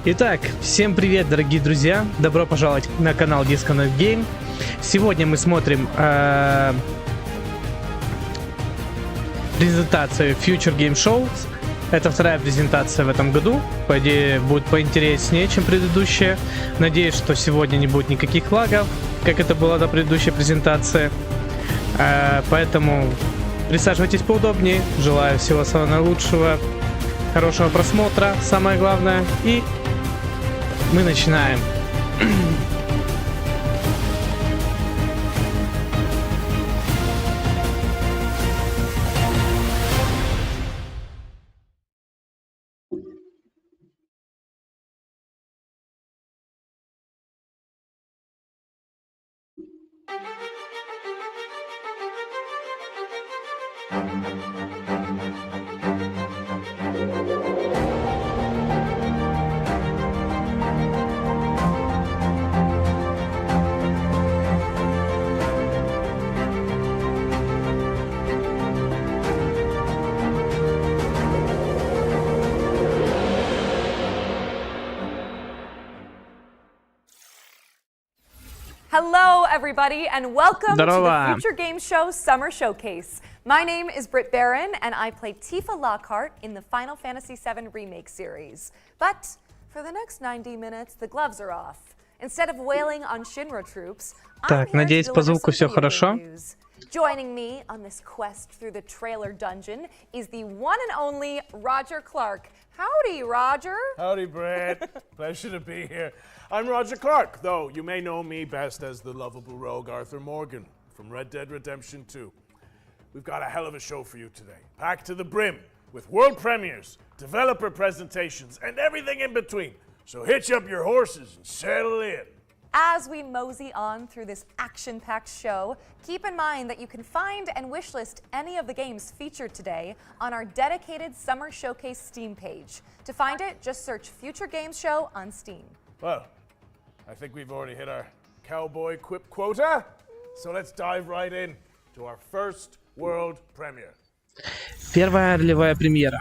Итак, всем привет, дорогие друзья! Добро пожаловать на канал Disconnect Game. Сегодня мы смотрим презентацию Future Game Show. Это вторая презентация в этом году. По идее, будет поинтереснее, чем предыдущая. Надеюсь, что сегодня не будет никаких лагов, как это было до предыдущей презентации. Поэтому присаживайтесь поудобнее. Желаю всего самого наилучшего, хорошего просмотра, самое главное. И мы начинаем. Hello, everybody, and welcome Здорово. to the Future Game Show Summer Showcase. My name is Britt Barron, and I play Tifa Lockhart in the Final Fantasy VII Remake series. But for the next 90 minutes, the gloves are off. Instead of wailing on Shinra troops, Так, надеюсь, по звуку все хорошо. Joining me on this quest through the trailer dungeon is the one and only Roger Clark. Howdy, Roger. Howdy, Brad. Pleasure to be here. I'm Roger Clark, though you may know me best as the lovable rogue Arthur Morgan from Red Dead Redemption 2. We've got a hell of a show for you today, packed to the brim with world premieres, developer presentations, and everything in between. So hitch up your horses and settle in. As we mosey on through this action-packed show, keep in mind that you can find and wishlist any of the games featured today on our dedicated Summer Showcase Steam page. To find it, just search Future Games Show on Steam. Well, I think we've already hit our cowboy quip quota, so let's dive right in to our first world premiere. Первая ролевая премьера.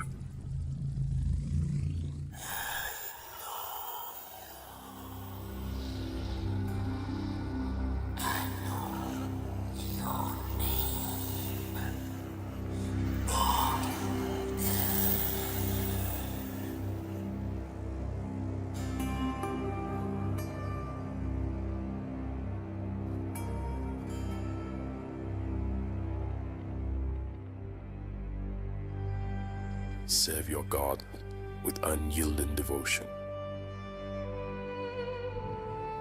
Serve your God with unyielding devotion.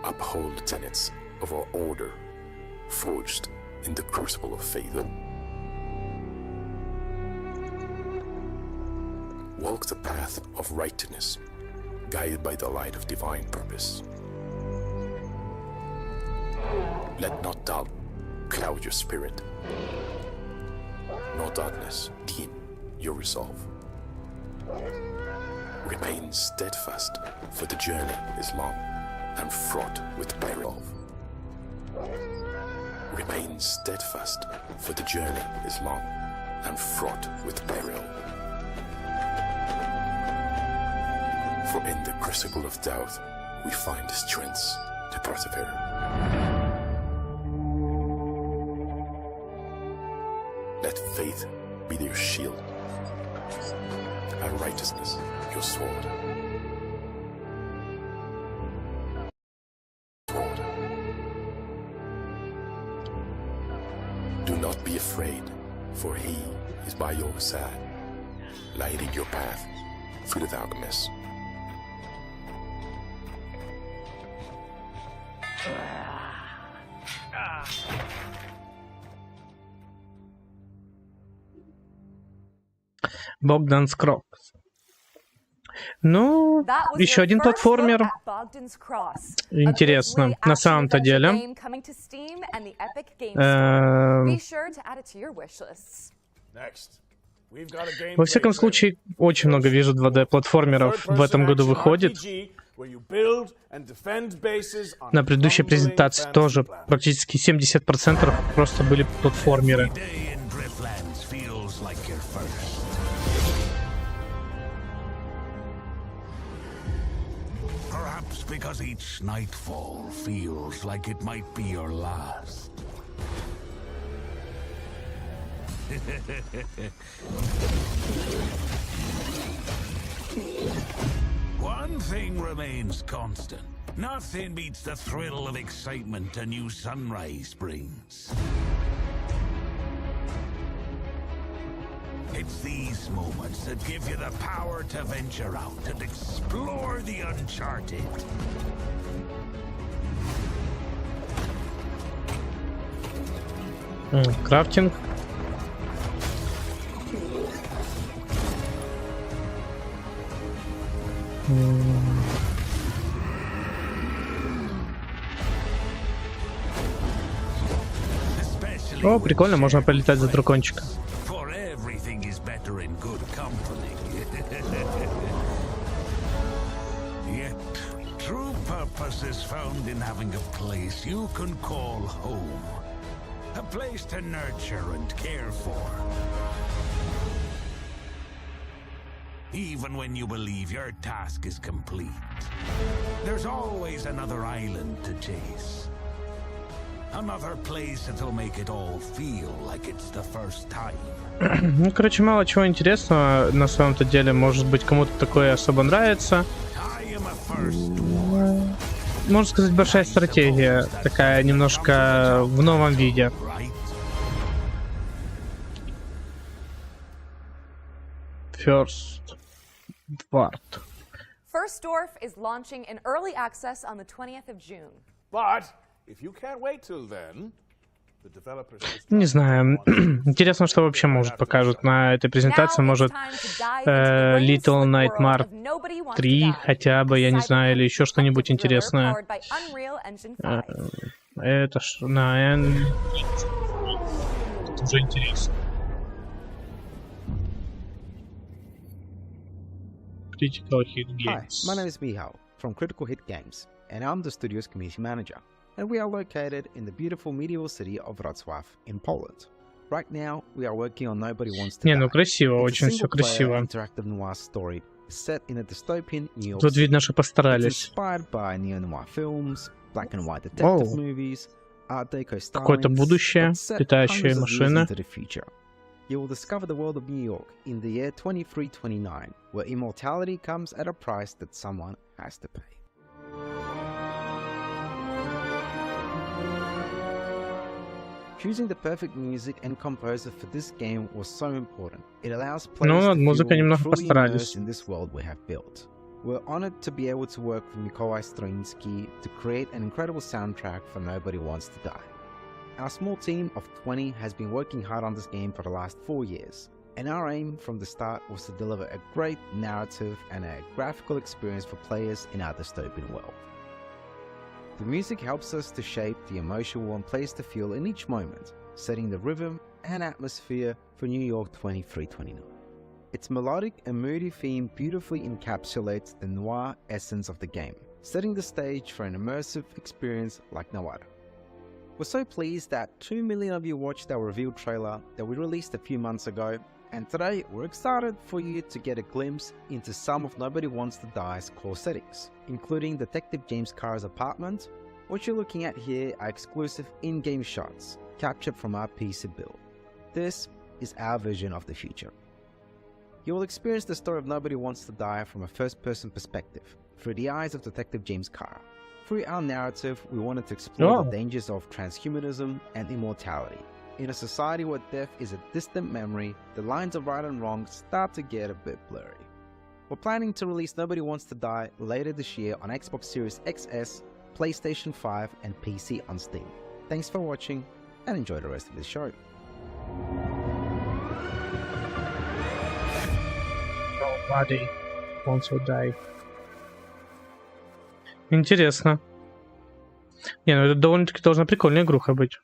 Uphold the tenets of our order, forged in the crucible of faith. Walk the path of righteousness, guided by the light of divine purpose. Let not doubt cloud your spirit, nor darkness dim your resolve. Remain steadfast, for the journey is long and fraught with peril. Remain steadfast, for the journey is long and fraught with peril. For in the crucible of doubt, we find the strength to persevere. Let faith be your shield, and righteousness your sword. Do not be afraid, for he is by your side, lighting your path through the darkness. Богдан Скрок. Ну, еще один платформер. Интересно, на самом-то деле. Во всяком случае, очень много вижу 2D-платформеров в этом году выходит. На предыдущей презентации тоже практически 70% просто были платформеры. Perhaps because each nightfall feels like it might be your last. One thing remains constant. Nothing beats the thrill of excitement a new sunrise brings. It's these moments that give you the power to venture out and explore the uncharted. Крафтинг. О, прикольно, можно полетать за дракончика. Yet, true purpose is found in having a place you can call home. A place to nurture and care for. Even when you believe your task is complete, there's always another island to chase. Another place that'll make it all feel like it's the first time. Ну, короче, мало чего интересного на самом-то деле. Может быть, кому-то такое особо нравится. Можно сказать, большая стратегия. Такая немножко в новом виде. First Ward. First Dwarf is launching in early access on the 20th of June. But if you can't wait till then, the developers... Не знаю. Интересно, что вообще может покажут на этой презентации. Может, Little Nightmare 3 хотя бы, я не знаю, или еще что-нибудь интересное. Это ж на это уже интересно. Critical Hit Games. Hi, my name is Mihal from Critical Hit Games, and I'm the studio's community manager. And we are located in the beautiful medieval city of Wrocław in Poland. Right now, we are working on Nobody Wants to Die. Не, ну красиво, It's a очень все красиво. interactive noir story set in a dystopian New York Тут видно, что It's постарались. inspired by neo-noir films, black and white detective movies, Art Deco Какое-то stylings, будущее, but set летающие hundreds of years машины. into the future. You will discover the world of New York in the year 2329, where immortality comes at a price that someone has to pay. Choosing the perfect music and composer for this game was so important. It allows players над to музыкой feel немного truly постарались. immersed in this world we have built. We're honored to be able to work with Mikołaj Stroiński to create an incredible soundtrack for Nobody Wants to Die. Our small team of 20 has been working hard on this game for the last 4 years, and our aim from the start was to deliver a great narrative and a graphical experience for players in our dystopian world. The music helps us to shape the emotion we want players to feel in each moment, setting the rhythm and atmosphere for New York 2329. Its melodic and moody theme beautifully encapsulates the noir essence of the game, setting the stage for an immersive experience like no other. We're so pleased that 2 million of you watched our reveal trailer that we released a few months ago, and today we're excited for you to get a glimpse into some of Nobody Wants to Die's core settings, including Detective James Carr's apartment. What you're looking at here are exclusive in-game shots captured from our PC build. This is our vision of the future. You will experience the story of Nobody Wants to Die from a first-person perspective, through the eyes of Detective James Carr. Through our narrative, we wanted to explore the dangers of transhumanism and immortality. In a society where death is a distant memory, the lines of right and wrong start to get a bit blurry. We're planning to release Nobody Wants to Die later this year on Xbox Series XS, PlayStation 5 and PC on Steam. Thanks for watching and enjoy the rest of the show. Nobody Wants to Die. Интересно. Не, ну это довольно-таки должна прикольная игруха быть.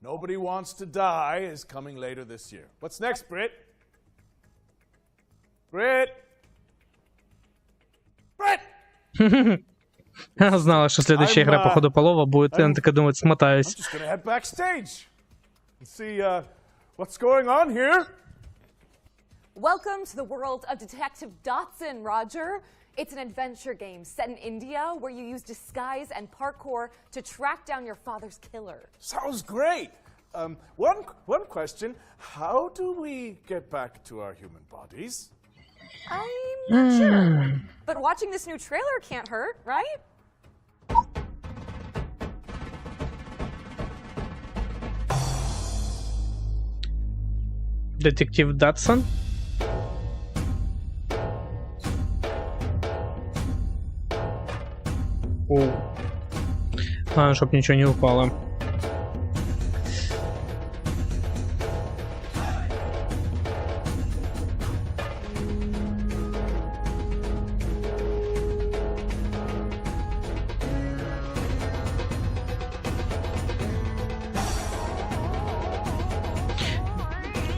Nobody Wants to Die is coming later this year. What's next, Britt? Britt! Britt! Она знала, что следующая игра, походу, полова будет. Она такая думает, I'm смотаюсь. just gonna head backstage and see what's going on here. Welcome to the world of Detective Dotson, Roger. It's an adventure game set in India where you use disguise and parkour to track down your father's killer. Sounds great. One question. How do we get back to our human bodies? I'm not sure. But watching this new trailer can't hurt, right? Детектив Датсон. Ладно, чтоб ничего не упало.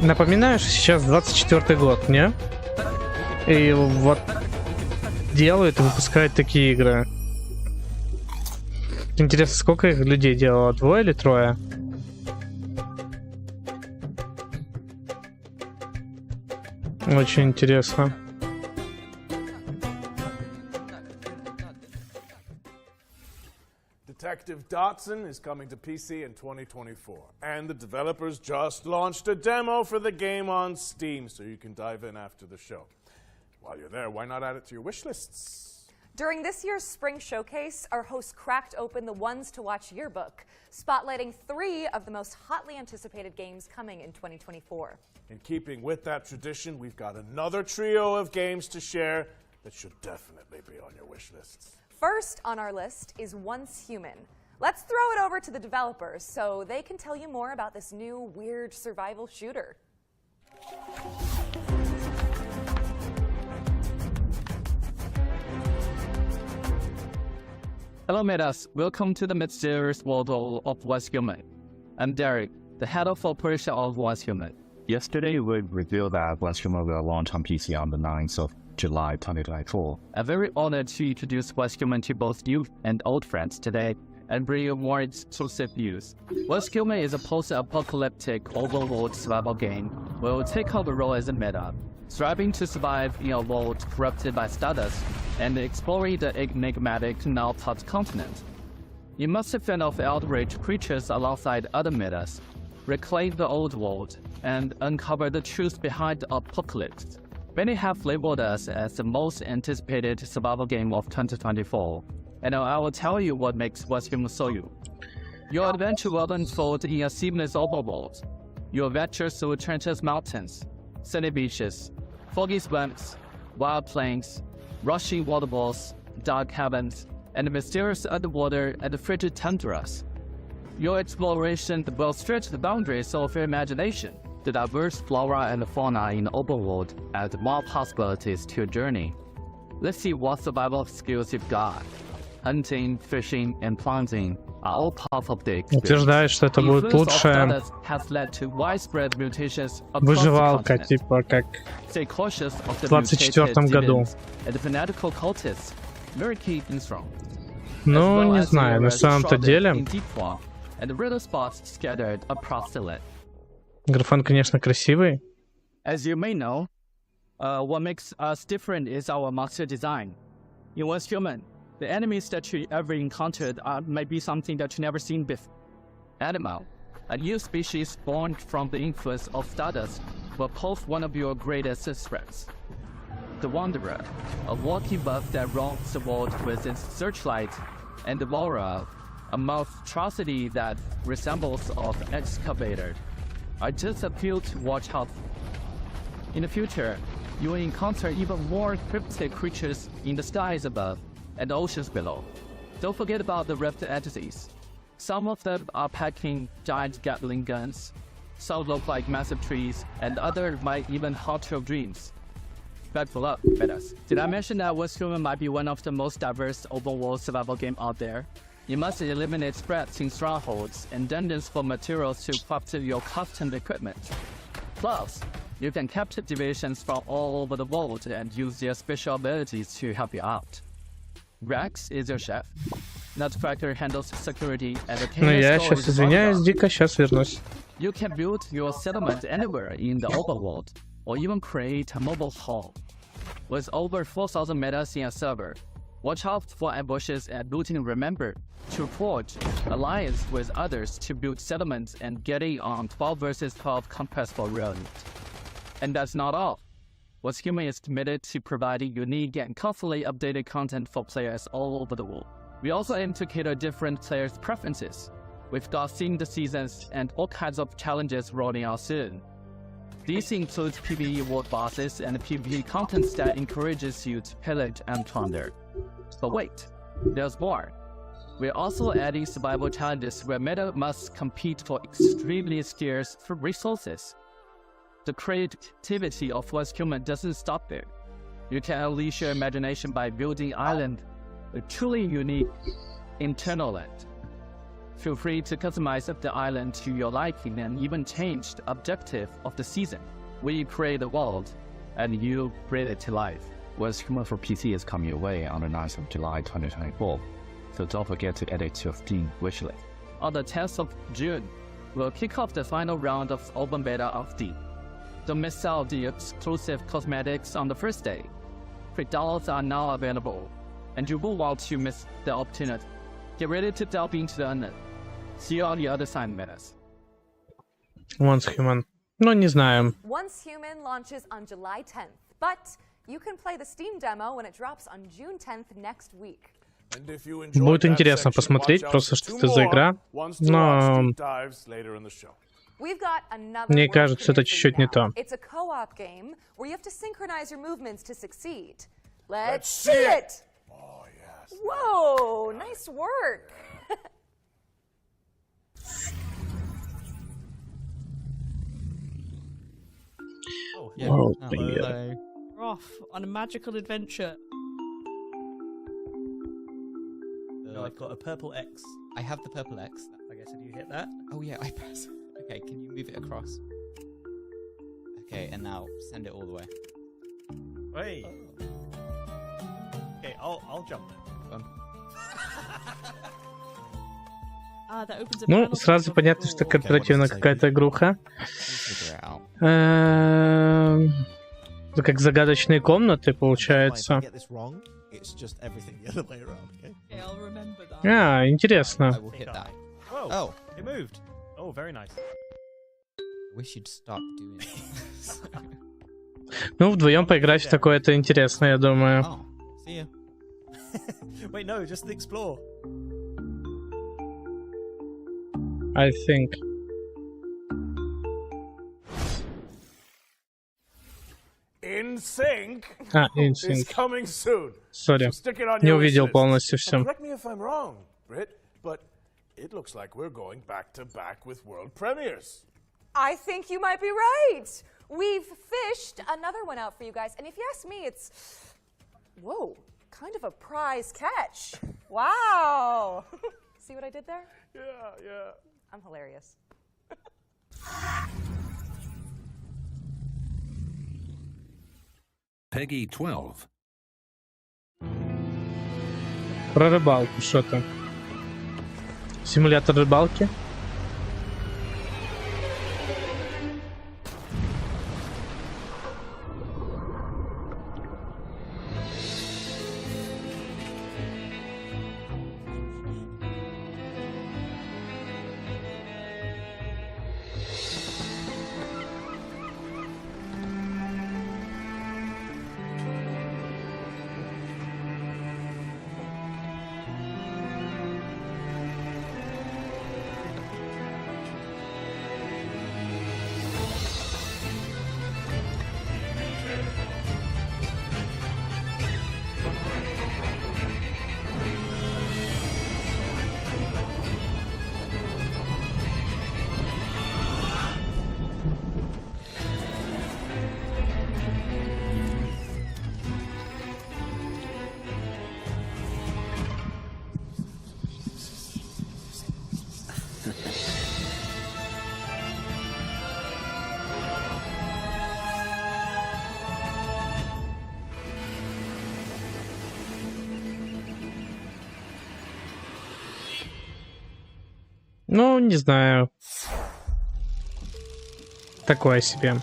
Напоминаю, что сейчас 24-й год, не? И вот делают и выпускают такие игры. Интересно, сколько их людей делало? 2 или 3? Очень интересно. Detective Dotson is coming to PC in 2024, and the developers just launched a demo for the game on Steam, so you can dive in after the show. While you're there, why not add it to your wish lists? During this year's spring showcase, our hosts cracked open the Ones to Watch yearbook, spotlighting 3 of the most hotly anticipated games coming in 2024. In keeping with that tradition, we've got another trio of games to share that should definitely be on your wish lists. First on our list is Once Human. Let's throw it over to the developers so they can tell you more about this new weird survival shooter. Hello, Metas. Welcome to the mysterious world of Once Human. I'm Derek, the head of operation of Once Human. Yesterday, we revealed that Once Human will launch on PC on the 9th of July 2024. I'm very honored to introduce Once Human to both new and old friends today and bring you more exclusive views. Once Human is a post-apocalyptic open-world survival game where you'll take on the role as a meta, striving to survive in a world corrupted by stardust and exploring the enigmatic now-pop continent. You must fend off outraged creatures alongside other metas, reclaim the old world, and uncover the truth behind the apocalypse. Many have labeled us as the most anticipated survival game of 2024, and I will tell you what makes Once Human so you. Your adventure will unfold in a seamless open world. Your adventure through treacherous mountains, sandy beaches, foggy swamps, wild plains, rushing waterfalls, dark caverns, and mysterious underwater and frigid tundras. Your exploration will stretch the boundaries of your imagination. The diverse flora and fauna in the open world add more possibilities to your journey. Let's see what survival skills you've got. Hunting, fishing, and planting are all part of the experience. Утверждает, что это будет лучшая выживалка, типа как в 24-м году. Ну, не знаю, на самом-то деле графон, конечно, красивый. As you may know, what makes us different is our monster design. In Once Human, the enemies that you ever encountered might be something that you never seen before. Animal, a new species born from the influence of stardust, will pose one of your greatest threats. The Wanderer, a walking buff that roams the world with its searchlight, and the Devourer, a monstrosity that resembles an excavator, are just a few to watch out for. In the future, you will encounter even more cryptic creatures in the skies above and the oceans below. Don't forget about the rift entities. Some of them are packing giant Gatling guns, some look like massive trees, and others might even haunt your dreams. Bad luck, Metas. Did I mention that Once Human might be one of the most diverse open-world survival games out there? You must eliminate spreads in strongholds and dungeons for materials to craft your custom equipment. Plus, you can capture divisions from all over the world and use their special abilities to help you out. Rex is your chef. Nutcracker handles security and the Ну, я сейчас извиняюсь, дико, сейчас вернусь. You can build your settlement anywhere in the open world, or even create a mobile hall. with over 4,000 metas in a server. Watch out for ambushes and looting. Remember to forge alliance with others to build settlements and get in on 12 vs 12 compatible round. And that's not all. What's Human is committed to providing unique and constantly updated content for players all over the world. We also aim to cater different players' preferences. We've got themed seasons and all kinds of challenges rolling out soon. These include PvE world bosses and PvP content that encourages you to pillage and plunder. But wait, there's more. We're also adding survival challenges where meta must compete for extremely scarce resources. The creativity of What's Human doesn't stop there. You can unleash your imagination by building island, a truly unique internal land. Feel free to customize the island to your liking and even change the objective of the season. We create the world, and you bring it to life. What's Human for PC is coming your way on the 9th of July 2024, so don't forget to add it to your Steam wishlist. On the 10th of June, we'll kick off the final round of open beta of Steam. Don't miss out the exclusive cosmetics on the first day. Free downloads are now available, and you won't want to miss the opportunity. Get ready to delve into the unknown. See you on the other side, metas. Once Human. Ну, не знаю. Once Human launches on July 10th, but you can play the Steam demo when it drops on June 10th next week. And if you enjoyed Будет that интересно section, посмотреть, watch out просто for что 2 это за more игра. ones to watch Но deep dives later in the show. We've got another мне world кажется, это premiere for you чуть-чуть не now. то. It's a co-op game where you have to synchronize your movements to succeed. Let's Let's see see it! Oh, yes. Whoa, nice work. Oh, Oh, Hello. yeah. We're off on a magical adventure. I've got a purple X. I have the purple X. I guess if you hit that. Oh yeah, I press. Okay, can you move it across? Okay, and now send it all the way. Hey. Okay, I'll jump then. That opens a Ну, panel сразу for понятно, что floor. кооперативная какая-то игруха. Figure it out. Это как загадочные комнаты, получается. Okay, I'll remember that. А, I интересно. will hit that. Oh, Oh, it moved. Oh, very nice. I wish you'd stop doing it. Ну, вдвоем поиграть в такое, это интересно, я думаю. Oh, see ya. Wait, no, just explore. I think. In Sync А, is insync. coming soon. Сори. So stick it on Не your увидел wishlist. полностью And все. correct me if I'm wrong, Britt, but it looks like we're going back to back with world premieres. I think you might be right. We've fished another one out for you guys, and if you ask me, it's, whoa, kind of a prize catch. Wow. See what I did there? Yeah. I'm hilarious. Peggy 12. Про рыбалку что-то. Симулятор рыбалки. Ну, не знаю. Такое себе.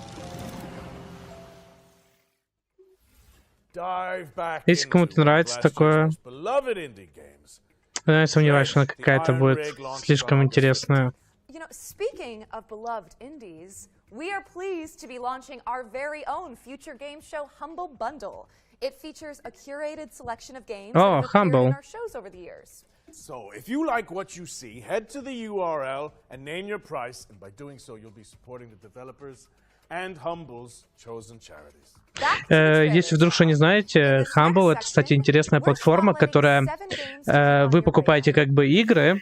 Dive back Если кому-то into нравится Blast такое, Jones' beloved indie games. но я сомневаюсь, что она какая-то будет слишком интересная. You know, speaking of beloved indies, we are pleased to be launching our very own future game show Humble Bundle. It features a curated selection of games that have appeared Humble. in our shows over the years. So, if you like what you see, head to the URL and name your price, and by doing so, you'll be supporting the developers and Humble's chosen charities. Если вдруг что не знаете, Humble — это, кстати, интересная платформа, которая вы покупаете как бы игры,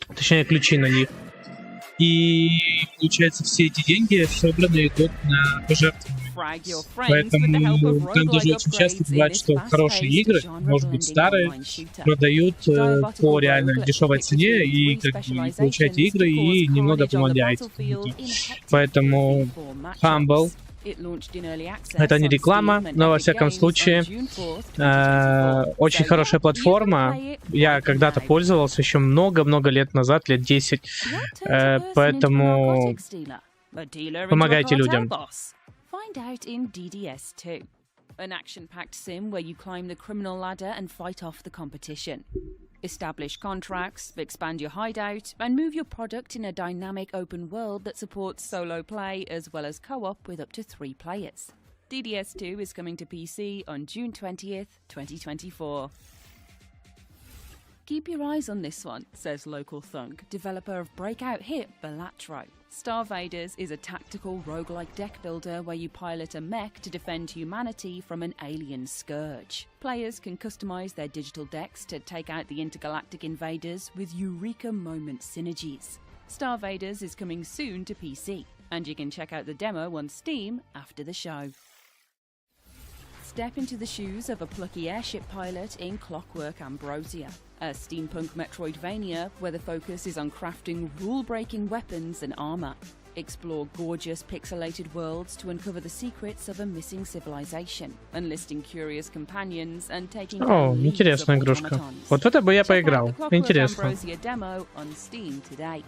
точнее ключи на них, и получается все эти деньги собраны идут на пожертвования. Поэтому там даже очень часто бывает, что хорошие игры, может быть старые, продают по реально дешевой цене, и как бы вы получаете игры и немного помогаете. Поэтому Humble — это не реклама, но во всяком случае очень хорошая платформа. Я когда-то пользовался еще много-много лет назад, лет 10. Поэтому помогайте людям. Find out in DDS2, an action-packed sim where you climb the criminal ladder and fight off the competition. Establish contracts, expand your hideout, and move your product in a dynamic open world that supports solo play as well as co-op with up to 3 players. DDS2 is coming to PC on June 20th, 2024. Keep your eyes on this one, says local thunk, developer of breakout hit Balatro. Star Vaders is a tactical roguelike deck builder where you pilot a mech to defend humanity from an alien scourge. Players can customize their digital decks to take out the intergalactic invaders with Eureka Moment synergies. Star Vaders is coming soon to PC, and you can check out the demo on Steam after the show. Step into the shoes of a plucky airship pilot in Clockwork Ambrosia, a steampunk Metroidvania where the focus is on crafting rule-breaking weapons and armor. Explore gorgeous pixelated worlds to uncover the secrets of a missing civilization, enlisting curious companions and taking О, интересная игрушка. Вот в это бы я поиграл. Интересно. Ambrosia demo on Steam today.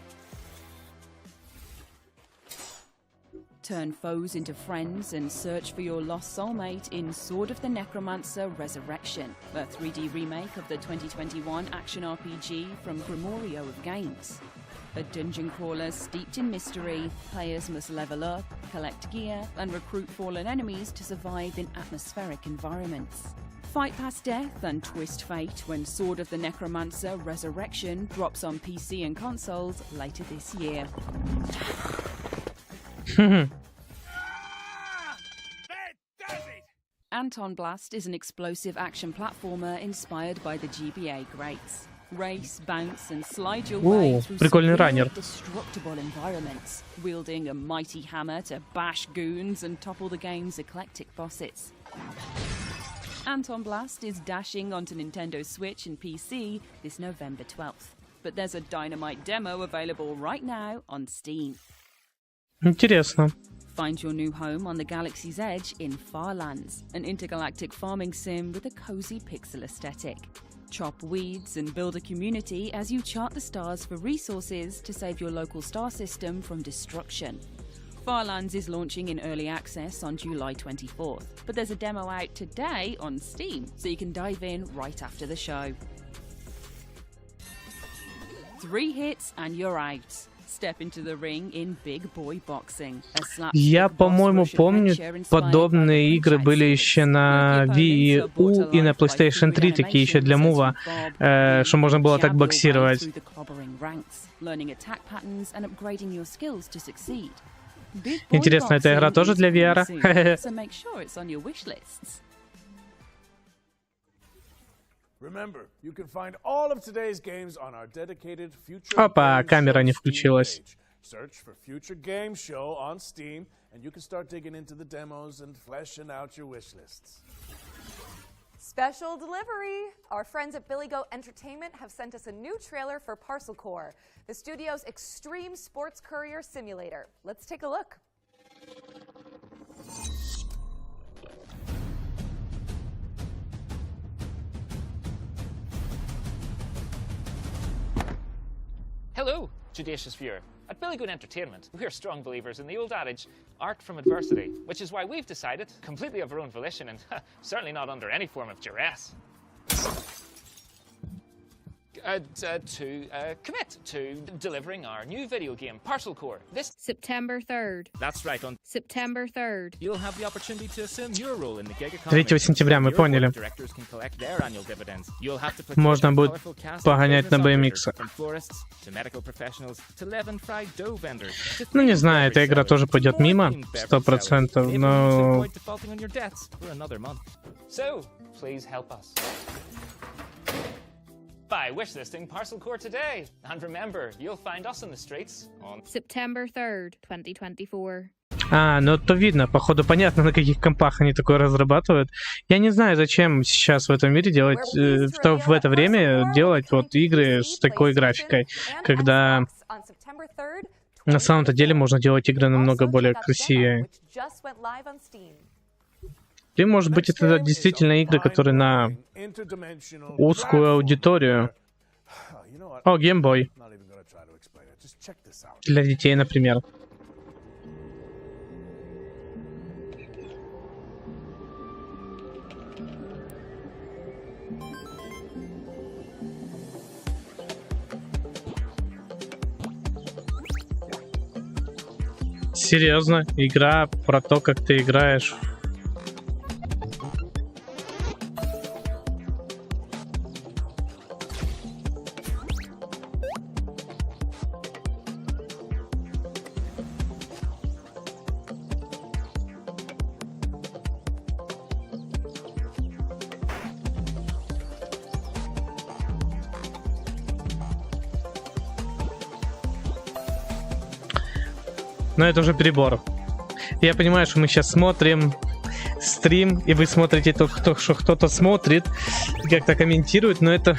Turn foes into friends and search for your lost soulmate in Sword of the Necromancer Resurrection, a 3D remake of the 2021 action RPG from Grimorio of Games. A dungeon crawler steeped in mystery, players must level up, collect gear, and recruit fallen enemies to survive in atmospheric environments. Fight past death and twist fate when Sword of the Necromancer Resurrection drops on PC and consoles later this year. Anton Blast is an explosive action platformer inspired by the GBA greats. Race, bounce, and slide your way through destructible environments, wielding a mighty hammer to bash goons and topple the game's eclectic bosses. Anton Blast is dashing onto Nintendo Switch and PC this November 12th, but there's a dynamite demo available right now on Steam. Интересно. Find your new home on the galaxy's edge in Farlands, an intergalactic farming sim with a cozy pixel aesthetic. Chop weeds and build a community as you chart the stars for resources to save your local star system from destruction. Farlands is launching in early access on July 24th, but there's a demo out today on Steam, so you can dive in right after the show. 3 hits and you're out. Step into the ring in Big Boy Boxing. Я, по-моему, помню, подобные игры были еще на Wii U и на PlayStation 3, такие еще для мува, что можно было так боксировать. Интересно, эта игра тоже для VR? Remember, you can find all of today's games on our dedicated Future Опа, Game камера Show не Steam включилась. page. Search for Future Game Show on Steam, and you can start digging into the demos and fleshing out your wish lists. Special delivery! Our friends at Billy Goat Entertainment have sent us a new trailer for Parcel Core, the studio's extreme sports courier simulator. Let's take a look. Hello, Judacious viewer. At Billy Good Entertainment, we're strong believers in the old adage, art from adversity, which is why we've decided, completely of our own volition and certainly not under any form of duress, to commit to delivering our new video game, Parcel Core. This September 3rd. That's right, on September 3rd. you'll have the opportunity to assume your role in the gig 3 сентября, мы поняли. Directors can collect their annual dividends. You'll have to put Можно together a будет colourful cast of погонять на business BMX. operators, from florists to medical professionals to leaven fried dough vendors. to Ну, не food знаю, эта beverage игра sellers, тоже пойдет more мимо, themed beverage 100%, sellers, and even но... to avoid defaulting on your debts for another month. So, please help us by wishlisting Parcel Core today. And remember, you'll find us in the streets on September 3rd, 2024. А, ну то видно, походу понятно, на каких компах они такое разрабатывают. Я не знаю, зачем сейчас в этом мире делать, в это время делать вот игры с такой графикой, когда на самом-то деле можно делать игры намного более красивее. Или, может быть, это действительно игры, которые на узкую аудиторию. О, геймбой. Для детей, например. Серьезно, игра про то, как ты играешь. Но это уже перебор. Я понимаю, что мы сейчас смотрим стрим, и вы смотрите то, что кто-то смотрит, и как-то комментирует, но это...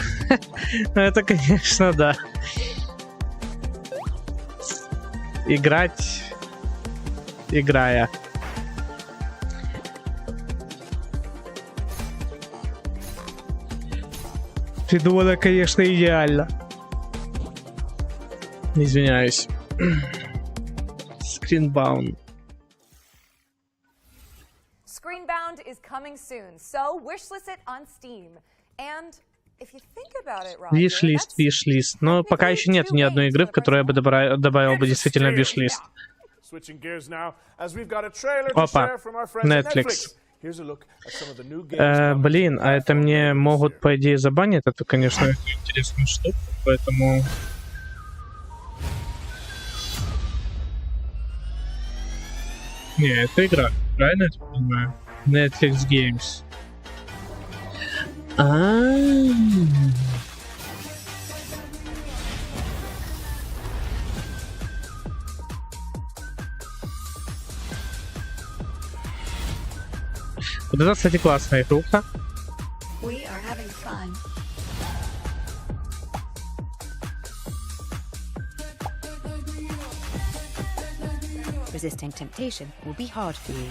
это, конечно, да. Играть, играя. Придумано, конечно, идеально. Извиняюсь. Screenbound. Screenbound is coming soon, so wishlist it on Steam. And if you think about it, Roger, Виш-лист, виш-лист. Но пока еще нет ни одной игры, в которой я бы добавил бы действительно виш-лист. Опа, Netflix. Блин, а это мне могут, по идее, забанить. Это, конечно, интересная штука, поэтому... Не, это игра, правильно я понимаю? Netflix Games. Вот это, кстати, классная игруха. Resisting temptation will be hard for you.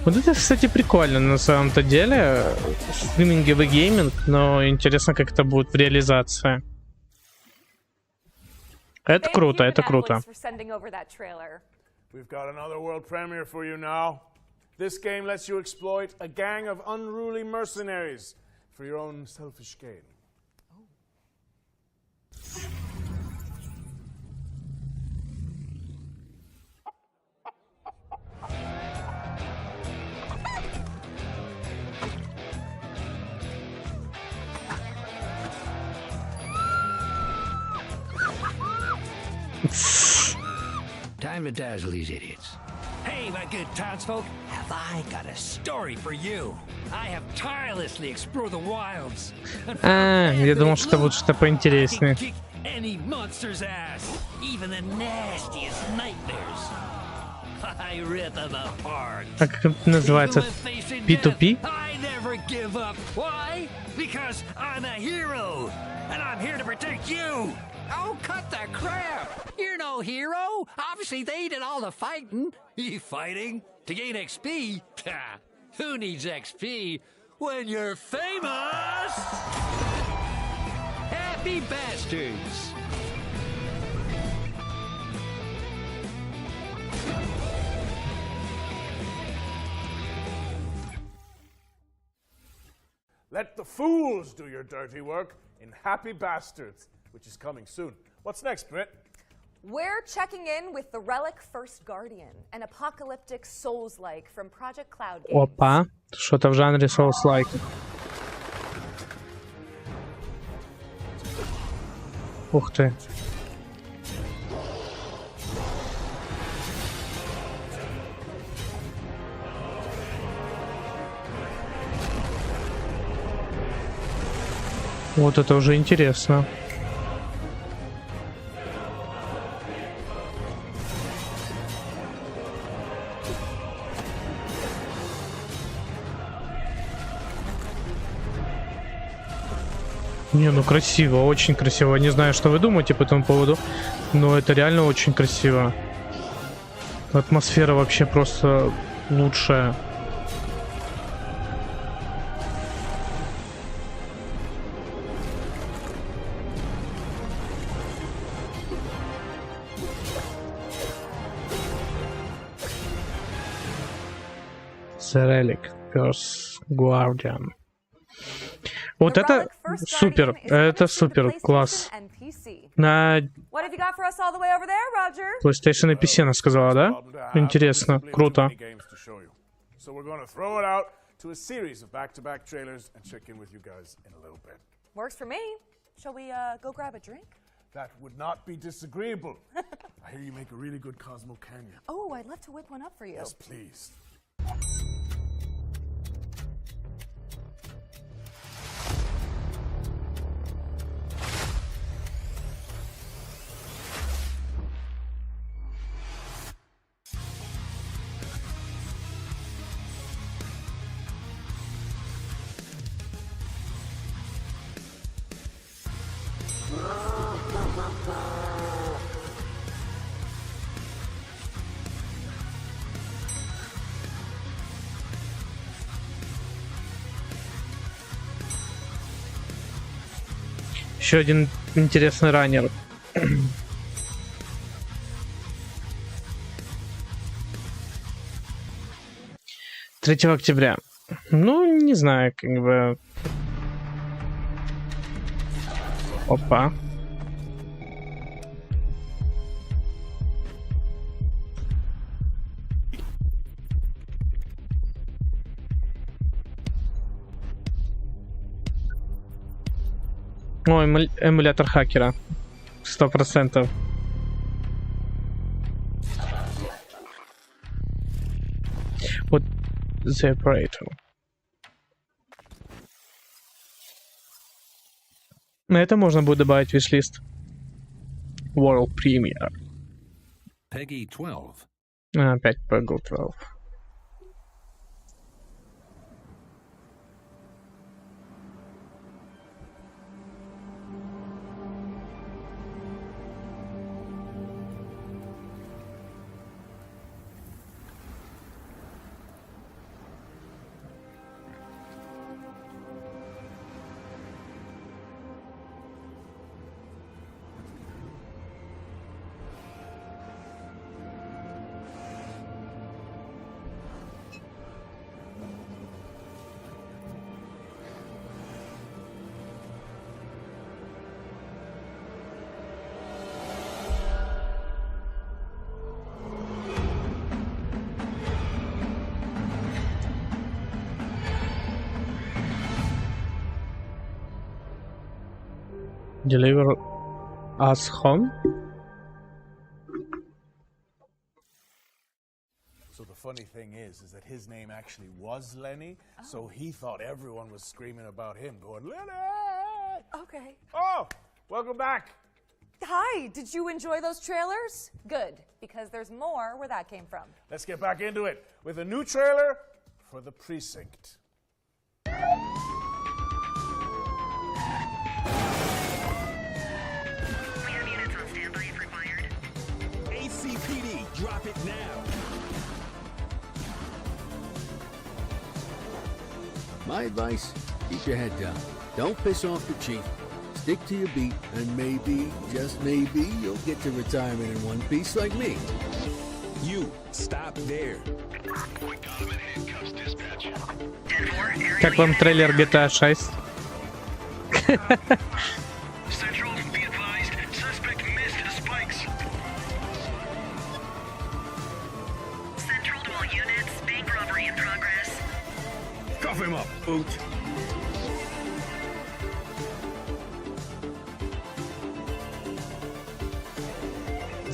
Вот это, кстати, прикольно на самом-то деле. Стриминговый гейминг, но интересно, как это будет в реализации. Это круто, это круто. We've got another world premiere for you now. This game lets you exploit a gang of unruly mercenaries for your own selfish gain. Time to dazzle these idiots. Hey, my good townsfolk, have I got a story for you? I have tirelessly explored the wilds. Я думал, что будет что-то поинтереснее. any monster's ass, even the nastiest nightmares. I rip them apart. А как это называется? P2P? I never give up. Why? Because I'm a hero, and I'm here to protect you. Oh, cut the crap! You're no hero. Obviously, they did all the fighting. You fighting to gain XP? Who needs XP when you're famous? Happy bastards! Let the fools do your dirty work in Happy Bastards, which is coming soon. What's next, Britt? We're checking in with the Relic First Guardian, an apocalyptic Souls-like from Project Cloud Games. Опа, что-то в жанре Souls-like. Ух ты. Вот это уже интересно. Не, ну красиво, очень красиво. Не знаю, что вы думаете по этому поводу, но это реально очень красиво. Атмосфера вообще просто лучшая. The Relic First Guardian. Вот это супер, это супер, класс. На PlayStation и PC она сказала, да? Интересно, круто. Works for me. Shall we go grab a drink? That would not be disagreeable. I hear you make a really good Cosmo Canyon. Oh, I'd love to whip one up for you. Yes, please. Еще один интересный раннер. 3 октября. Ну, не знаю, как бы... Опа. О, эмулятор хакера. 100%. Вот The Operator. На это можно будет добавить в виш-лист. World Premiere. Peggy 12. Опять Peggy 12. Deliver us home? So the funny thing is that his name actually was Lenny, so he thought everyone was screaming about him, going, Lenny! Okay. Oh, welcome back. Hi, did you enjoy those trailers? Good, because there's more where that came from. Let's get back into it with a new trailer for The Precinct. ACPD, drop it now. My advice, keep your head down. Don't piss off the chief. Stick to your beat, and maybe, just maybe, you'll get to retirement in one piece like me. You, stop there. Как вам трейлер GTA 6? Cuff him up, boot.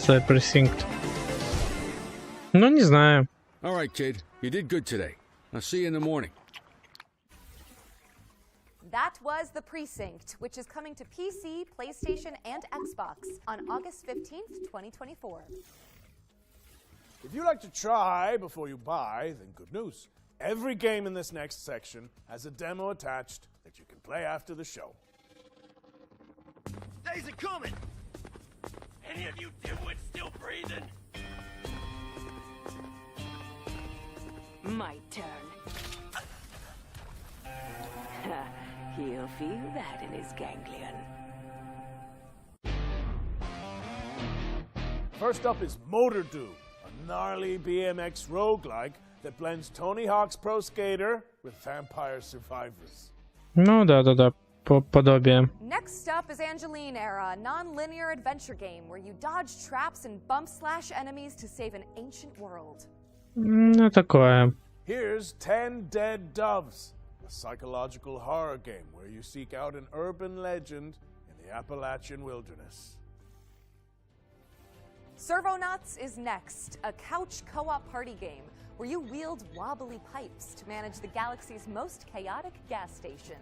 The Precinct. Ну, не знаю. All right, kid. You did good today. I'll see you in the morning. That was The Precinct, which is coming to PC, PlayStation, and Xbox on August 15th, 2024. If you like to try before you buy, then good news. Every game in this next section has a demo attached that you can play after the show. Days are coming. Any of you dimwits still breathing? My turn. He'll feel that in his ganglion. First up is Motor Do, a gnarly BMX roguelike that blends Tony Hawk's Pro Skater with Vampire Survivors. Ну да, подобие. Next up is Angeline Era, a non-linear adventure game where you dodge traps and bump slash enemies to save an ancient world. Ну такое. Here's 10 Dead Doves, a psychological horror game where you seek out an urban legend in the Appalachian wilderness. Servonauts is next, a couch co-op party game where you wield wobbly pipes to manage the galaxy's most chaotic gas station.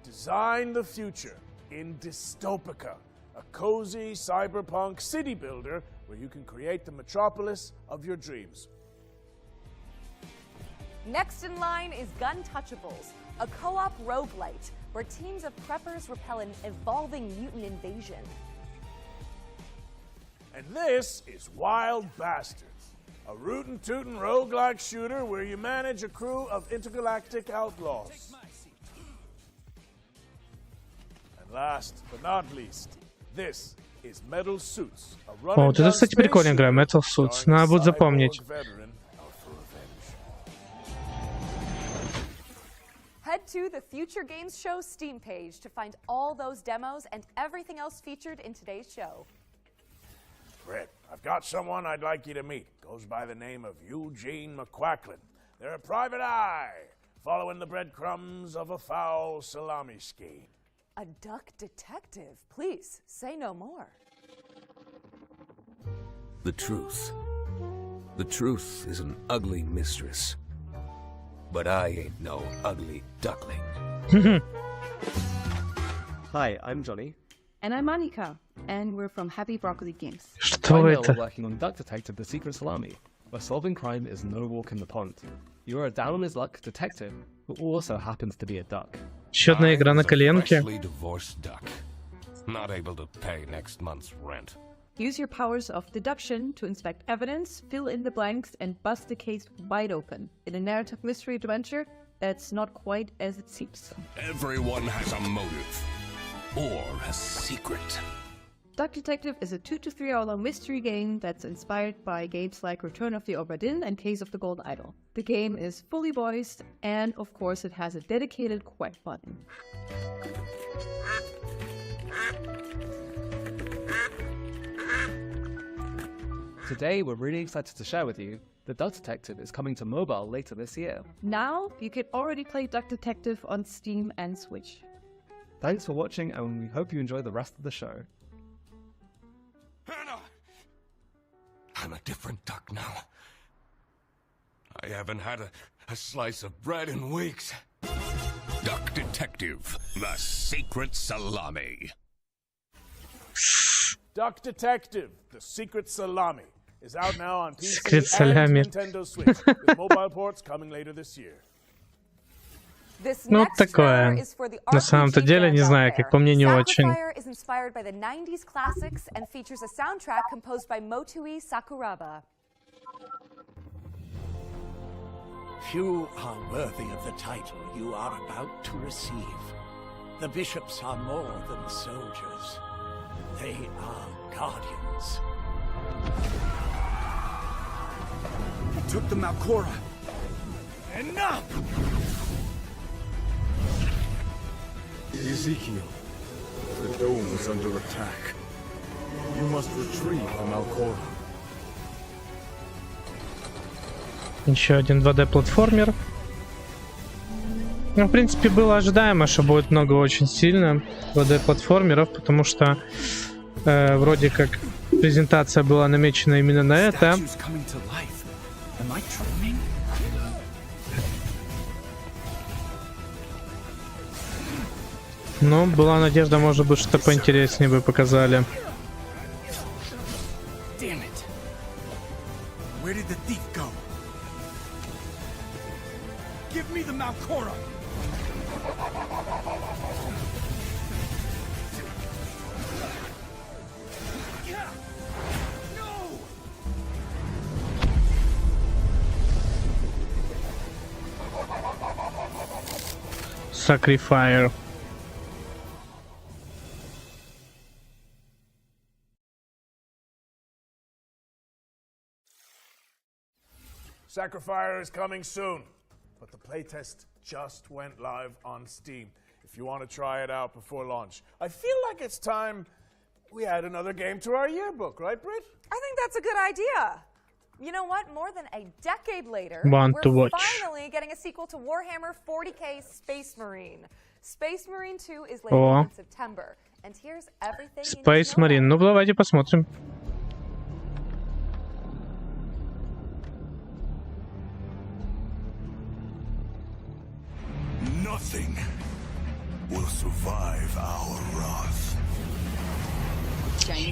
Design the future in Dystopica, a cozy cyberpunk city builder where you can create the metropolis of your dreams. Next in line is Gun Touchables, a co-op roguelite where teams of preppers repel an evolving mutant invasion. And this is Wild Bastards, a rootin' tootin' roguelike shooter where you manage a crew of intergalactic outlaws. And last but not least, this is Metal Suits, a О, вот это, кстати, прикольная игра, Metal Suits. Надо будет запомнить. Head to the Future Games Show Steam page to find all those demos and everything else featured in today's show. Brett, I've got someone I'd like you to meet. Goes by the name of Eugene McQuacklin. They're a private eye, following the breadcrumbs of a foul salami scheme. A duck detective. Please, say no more. The truth. The truth is an ugly mistress. But I ain't no ugly duckling. Hi, I'm Johnny. And I'm Monica, and we're from Happy Broccoli Games. Что это? We're working on Duck Detective: The Secret Salami, where solving crime is no walk in the pond. You're a down-on-his-luck detective who also happens to be a duck. Еще одна игра на коленке. Freshly divorced duck, not able to pay next month's rent. Use your powers of deduction to inspect evidence, fill in the blanks, and bust the case wide open in a narrative mystery adventure that's not quite as it seems. Everyone has a motive or a secret. Duck Detective is a 2 to 3 hour long mystery game that's inspired by games like Return of the Obra Dinn and Case of the Golden Idol. The game is fully voiced, and of course it has a dedicated quack button. Today, we're really excited to share with you that Duck Detective is coming to mobile later this year. Now, you can already play Duck Detective on Steam and Switch. Thanks for watching, and we hope you enjoy the rest of the show. Hannah! I'm a different duck now. I haven't had a slice of bread in weeks. Duck Detective, the Secret Salami. Duck Detective, the Secret Salami, is out now on PC Secret Salami. and Nintendo Switch, with mobile ports coming later this year. Ну, такое. На самом-то деле, не знаю, как по мне, не очень. Is inspired by the 90s classics and features a soundtrack composed by Motoi Sakuraba. Few are worthy of the title you are about to receive. The bishops are more than soldiers. They are guardians. He took the Malcora. Enough! Ezekiel, the dome is under attack. You must retrieve the Malcora. Еще один 2D-платформер. Ну, в принципе, было ожидаемо, что будет много очень сильно 2D-платформеров, потому что вроде как презентация была намечена именно на это. Но была надежда, может быть, что поинтереснее бы показали. Give me the Malcora! Sacrifier. Sacrifier is coming soon, but the playtest just went live on Steam. If you want to try it out before launch, I feel like it's time we add another game to our yearbook, right, Britt? I think that's a good idea. You know what? More than a decade later, we're finally getting a sequel to Warhammer 40k Space Marine. Space Marine 2 is later in September, and here's everything you need to know. Space Marine. Ну, давайте посмотрим. Nothing will survive our wrath.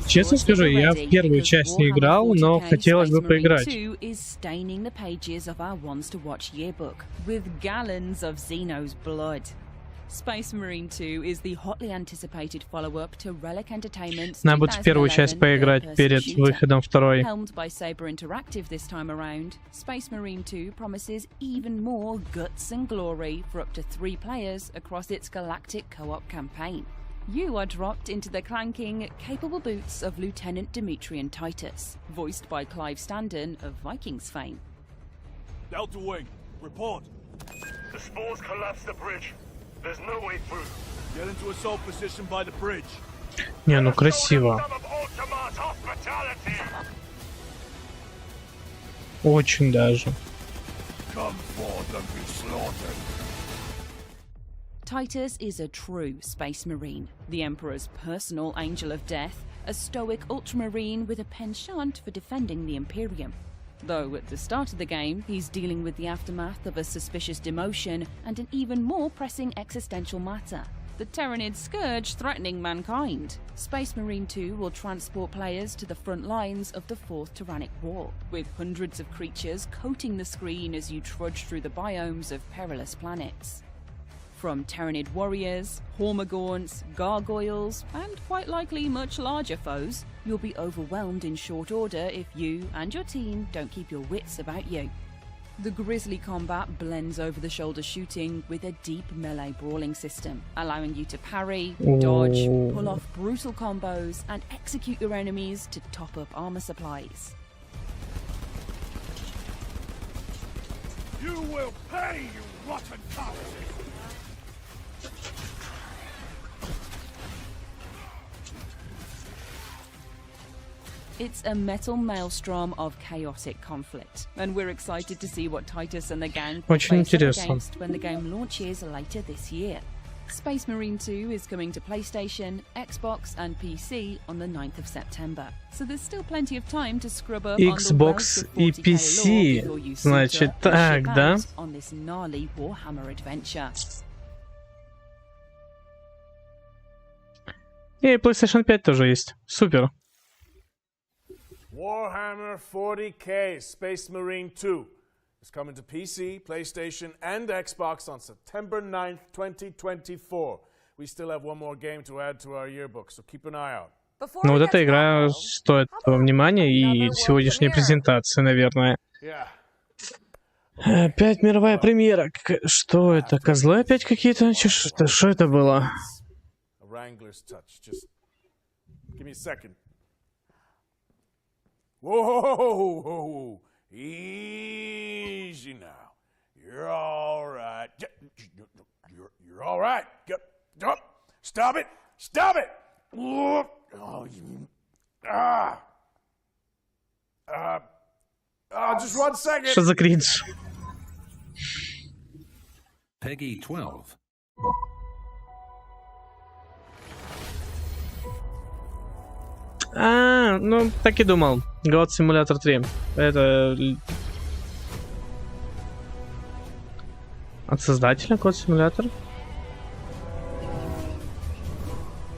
Честно скажу, я в первую часть не играл, но хотелось бы поиграть. Is staining the pages of our ones to watch yearbook with gallons of Xeno's blood. Space Marine 2 is the hotly anticipated follow-up to Relic Entertainment's Надо будет в первую часть поиграть перед выходом второй. Helmed by Saber Interactive this time around, Space Marine 2 promises even more guts and glory for up to 3 players across its galactic co-op campaign. You are dropped into the clanking, capable boots of Lieutenant Demetrian Titus, voiced by Clive Standen of Vikings fame. Delta Wing, report. The spores collapsed the bridge. There's no way through. Get into assault position by the bridge. Не, ну красиво. Очень даже. Come forth and be slaughtered. Titus is a true space marine, the Emperor's personal angel of death, a stoic ultramarine with a penchant for defending the Imperium. Though at the start of the game, he's dealing with the aftermath of a suspicious demotion and an even more pressing existential matter: the Terranid scourge threatening mankind. Space Marine 2 will transport players to the front lines of the Fourth Tyrannic War, with hundreds of creatures coating the screen as you trudge through the biomes of perilous planets. From Terranid warriors, Hormagaunts, gargoyles, and quite likely much larger foes, you'll be overwhelmed in short order if you and your team don't keep your wits about you. The grisly combat blends over-the-shoulder shooting with a deep melee brawling system, allowing you to parry, dodge, pull off brutal combos, and execute your enemies to top up armor supplies. You will pay, you rotten corpses! It's a metal maelstrom of chaotic conflict, and we're excited to see what Titus and the gang face up against when the game launches later this year. Space Marine 2 is coming to PlayStation, Xbox and PC on the 9th of September, so there's still plenty of time to scrub up Xbox и PC, значит, так, да? On this gnarly Warhammer adventure. И PlayStation 5 тоже есть. Супер. Warhammer 40k Space Marine 2 is coming to PC, PlayStation, and Xbox on September 9th, 2024. We still have one more game to add to our yearbook, so keep an eye out. Ну вот эта игра стоит внимания и сегодняшней презентации, наверное. Опять мировая премьера. Что это? Козлы опять какие-то? Что это было? Wrangler's touch. Just give me a second. Whoa! Easy now. You're all right. You're all right. Stop it! Stop it! Oh, just 1 second. Что за кринж? Peggy 12. Ну, так и думал. God Simulator 3. Это... От создателя God Simulator?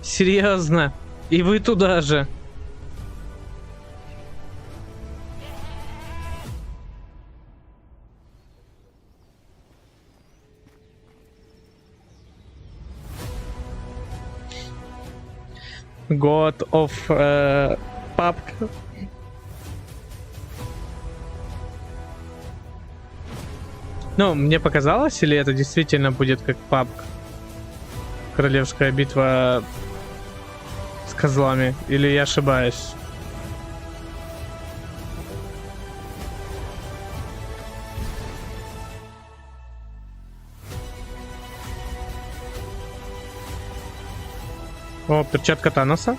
Серьезно? И вы туда же? God of PUBG. Ну, мне показалось, или это действительно будет как PUBG? Королевская битва с козлами? Или я ошибаюсь? О, перчатка Таноса.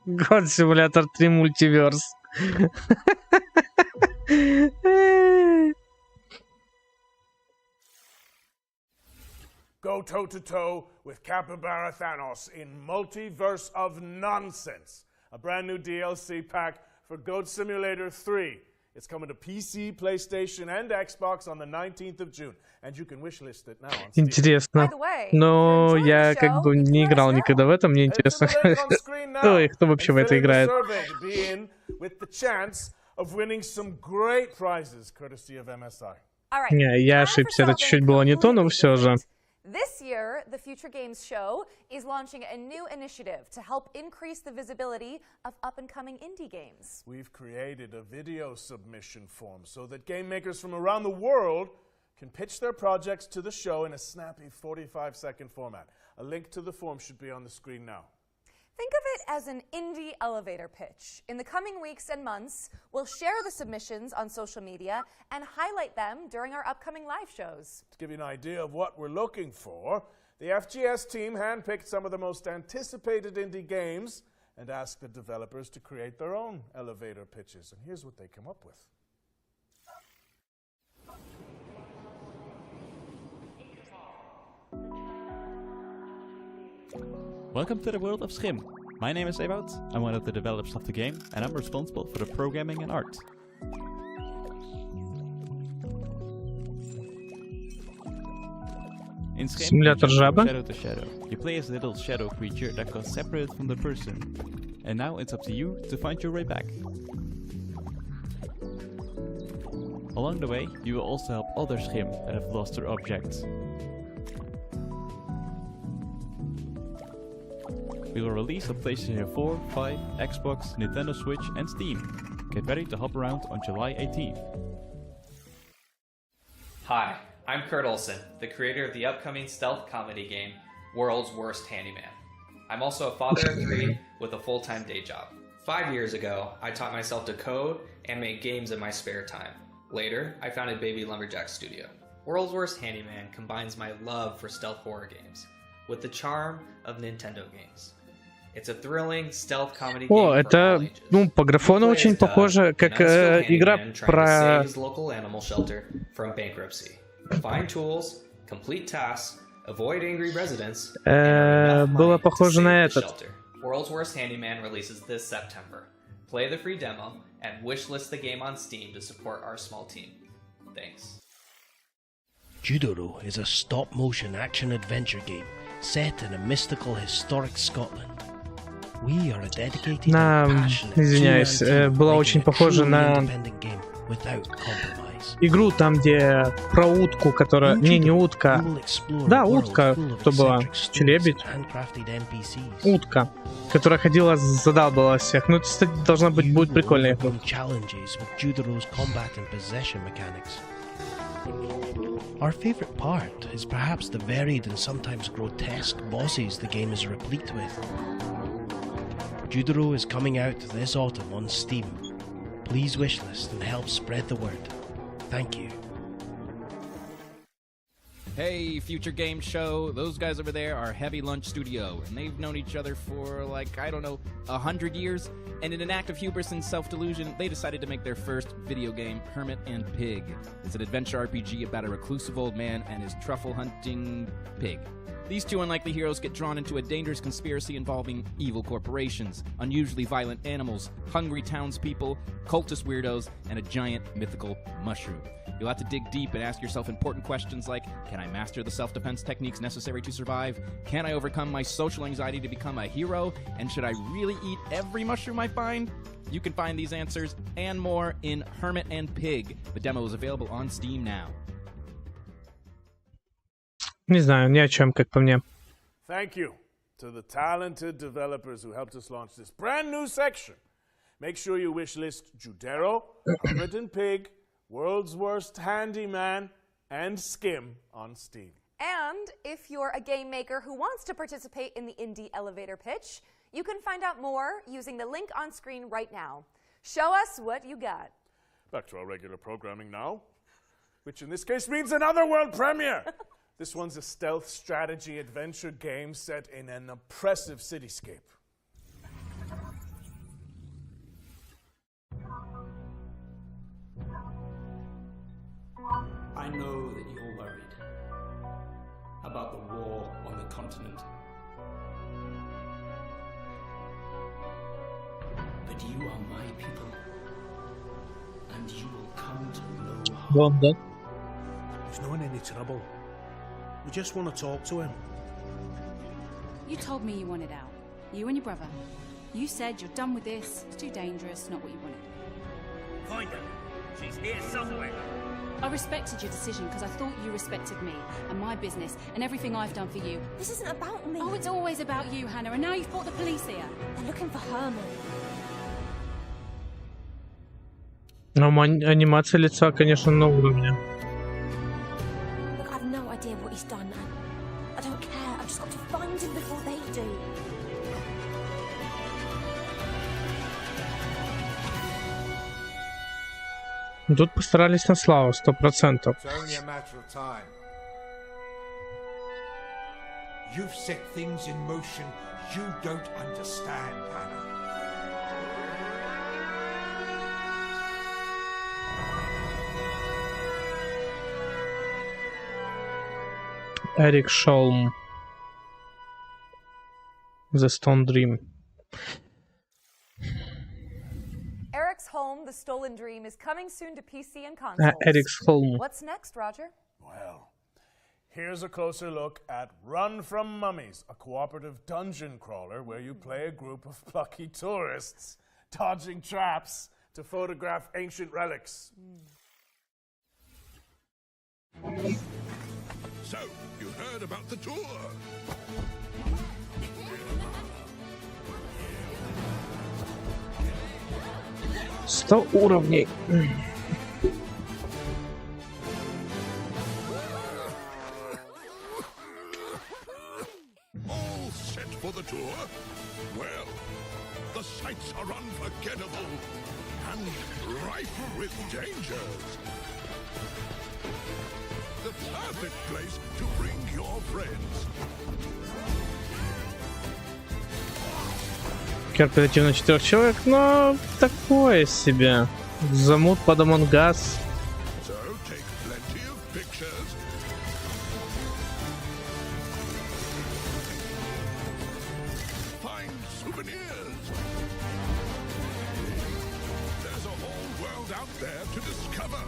God Simulator 3 Multiverse. Go toe-to-toe with Capybara Thanos in Multiverse of Nonsense, a brand new DLC pack for Goat Simulator 3. It's coming to PC, PlayStation, and Xbox on the 19th of June, and you can wishlist it now on Steam. Интересно. Но я как бы не играл никогда в это, мне интересно. Ой, кто вообще в это играет? Не, я ошибся, это чуть-чуть было не то, но все же. This year, the Future Games Show is launching a new initiative to help increase the visibility of up-and-coming indie games. We've created a video submission form so that game makers from around the world can pitch their projects to the show in a snappy 45-second format. A link to the form should be on the screen now. Think of it as an indie elevator pitch. In the coming weeks and months, we'll share the submissions on social media and highlight them during our upcoming live shows. To give you an idea of what we're looking for, the FGS team handpicked some of the most anticipated indie games and asked the developers to create their own elevator pitches. And here's what they came up with. Welcome to the world of Schim. My name is Ewout, I'm one of the developers of the game, and I'm responsible for the programming and art. In Schim, you jump from shadow to shadow. You play as a little shadow creature that got separated from the person. And now it's up to you to find your way back. Along the way, you will also help other Schim that have lost their objects. We will release on PlayStation 4, 5, Xbox, Nintendo Switch and Steam. Get ready to hop around on July 18th. Hi, I'm Kurt Olson, the creator of the upcoming stealth comedy game, World's Worst Handyman. I'm also a father of 3 with a full-time day job. 5 years ago, I taught myself to code and make games in my spare time. Later, I founded Baby Lumberjack Studio. World's Worst Handyman combines my love for stealth horror games with the charm of Nintendo games. It's a thrilling stealth comedy game. О, это, ну, по графону очень похоже, как игра про... local animal shelter from bankruptcy. Find tools, complete tasks, avoid angry residents. Было похоже на этот. World's Worst Handyman releases this September. Play the free demo and wishlist the game on Steam to support our small team. Thanks. Judoro is a stop-motion action-adventure game set in a mystical, historic Scotland. We are a dedicated and passionate извиняюсь, была очень похожа на independent game without compromise. игру там, где про утку, которая... Не утка. Да, утка, кто была? Челебедь. Утка, которая ходила, задалбала всех. Ну, это, кстати, должна быть, будет прикольная игра. Our favorite part is perhaps the varied and sometimes grotesque bosses the game is replete with. Judoro is coming out this autumn on Steam. Please wishlist and help spread the word. Thank you. Hey, Future Game Show. Those guys over there are Heavy Lunch Studio, and they've known each other for, like, I don't know, 100 years. And in an act of hubris and self-delusion, they decided to make their first video game, Hermit and Pig. It's an adventure RPG about a reclusive old man and his truffle-hunting pig. These two unlikely heroes get drawn into a dangerous conspiracy involving evil corporations, unusually violent animals, hungry townspeople, cultist weirdos, and a giant mythical mushroom. You'll have to dig deep and ask yourself important questions like, can I master the self-defense techniques necessary to survive? Can I overcome my social anxiety to become a hero? And should I really eat every mushroom I find? You can find these answers and more in Hermit and Pig. The demo is available on Steam now. Не знаю, ни о чем, как по мне. Thank you to the talented developers who helped us launch this brand new section. Make sure you wishlist Judero, Hermit and Pig, World's Worst Handyman, and Skim on Steam. And if you're a game maker who wants to participate in the indie elevator pitch, you can find out more using the link on screen right now. Show us what you got. Back to our regular programming now, which in this case means another world premiere. This one's a stealth strategy adventure game set in an oppressive cityscape. I know that you're worried about the war on the continent. But you are my people, and you will come to no harm. London. He's not in any trouble. We just want to talk to him. You told me you wanted out. You and your brother. You said you're done with this. It's too dangerous, not what you wanted. Find her. She's here somewhere. I respected your decision because I thought you respected me and my business and everything I've done for you. This isn't about me. Oh, it's always about you, Hannah, and now you've brought the police here. They're looking for Herman. Но анимация лица, конечно, на уровне. Look, I have no idea what he's done. I don't care. I've just got to find him before they do. Тут постарались на славу, 100%. It's only a matter of time. You've set things in motion you don't understand, Hannah. Eric Sholm. The Stone Dream. Eric's Home, The Stolen Dream, is coming soon to PC and consoles. Eric's Home. What's next, Roger? Well, here's a closer look at Run from Mummies, a cooperative dungeon crawler where you play a group of plucky tourists dodging traps to photograph ancient relics. So, you heard about the tour? 100 уровней. All set for the tour? Well, the sights are unforgettable and rife with dangers. The perfect place to bring your friends. Кооператив на 4 человек, но такое себе. Замут под Among Us. So take plenty of pictures. Find souvenirs. There's a whole world out there to discover.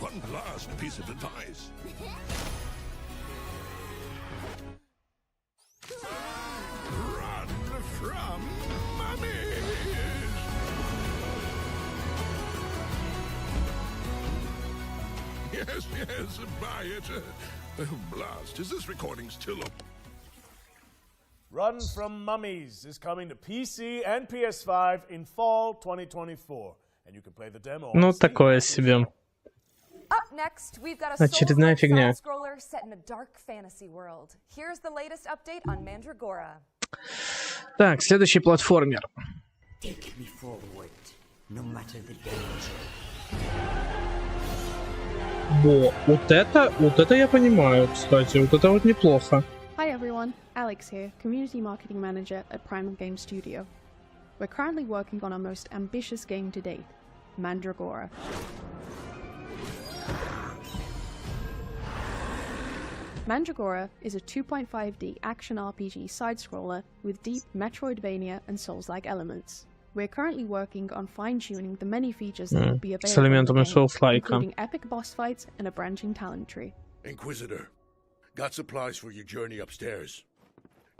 One last piece of advice. Run from mummies! Yes, buy it. Blast, is this recording still up? Run from Mummies is coming to PC and PS5 in fall 2024. And you can play the demo on Ну, Steam. такое себе. Up next, we've got a Очередная фигня. side-scroller set in a dark fantasy world. Here's the latest update on Mandragora. Так, следующий платформер. Take me forward, no matter the danger. Во, вот это я понимаю, кстати, вот это вот неплохо. Hi everyone, Alex here, Community Marketing Manager at Primal Game Studio. We're currently working on our most ambitious game to date, Mandragora. Mandragora is a 2.5D action RPG side-scroller with deep Metroidvania and Souls-like elements. We're currently working on fine-tuning the many features that will be С available in the элементами game, Souls-like. including epic boss fights and a branching talent tree. Inquisitor, got supplies for your journey upstairs.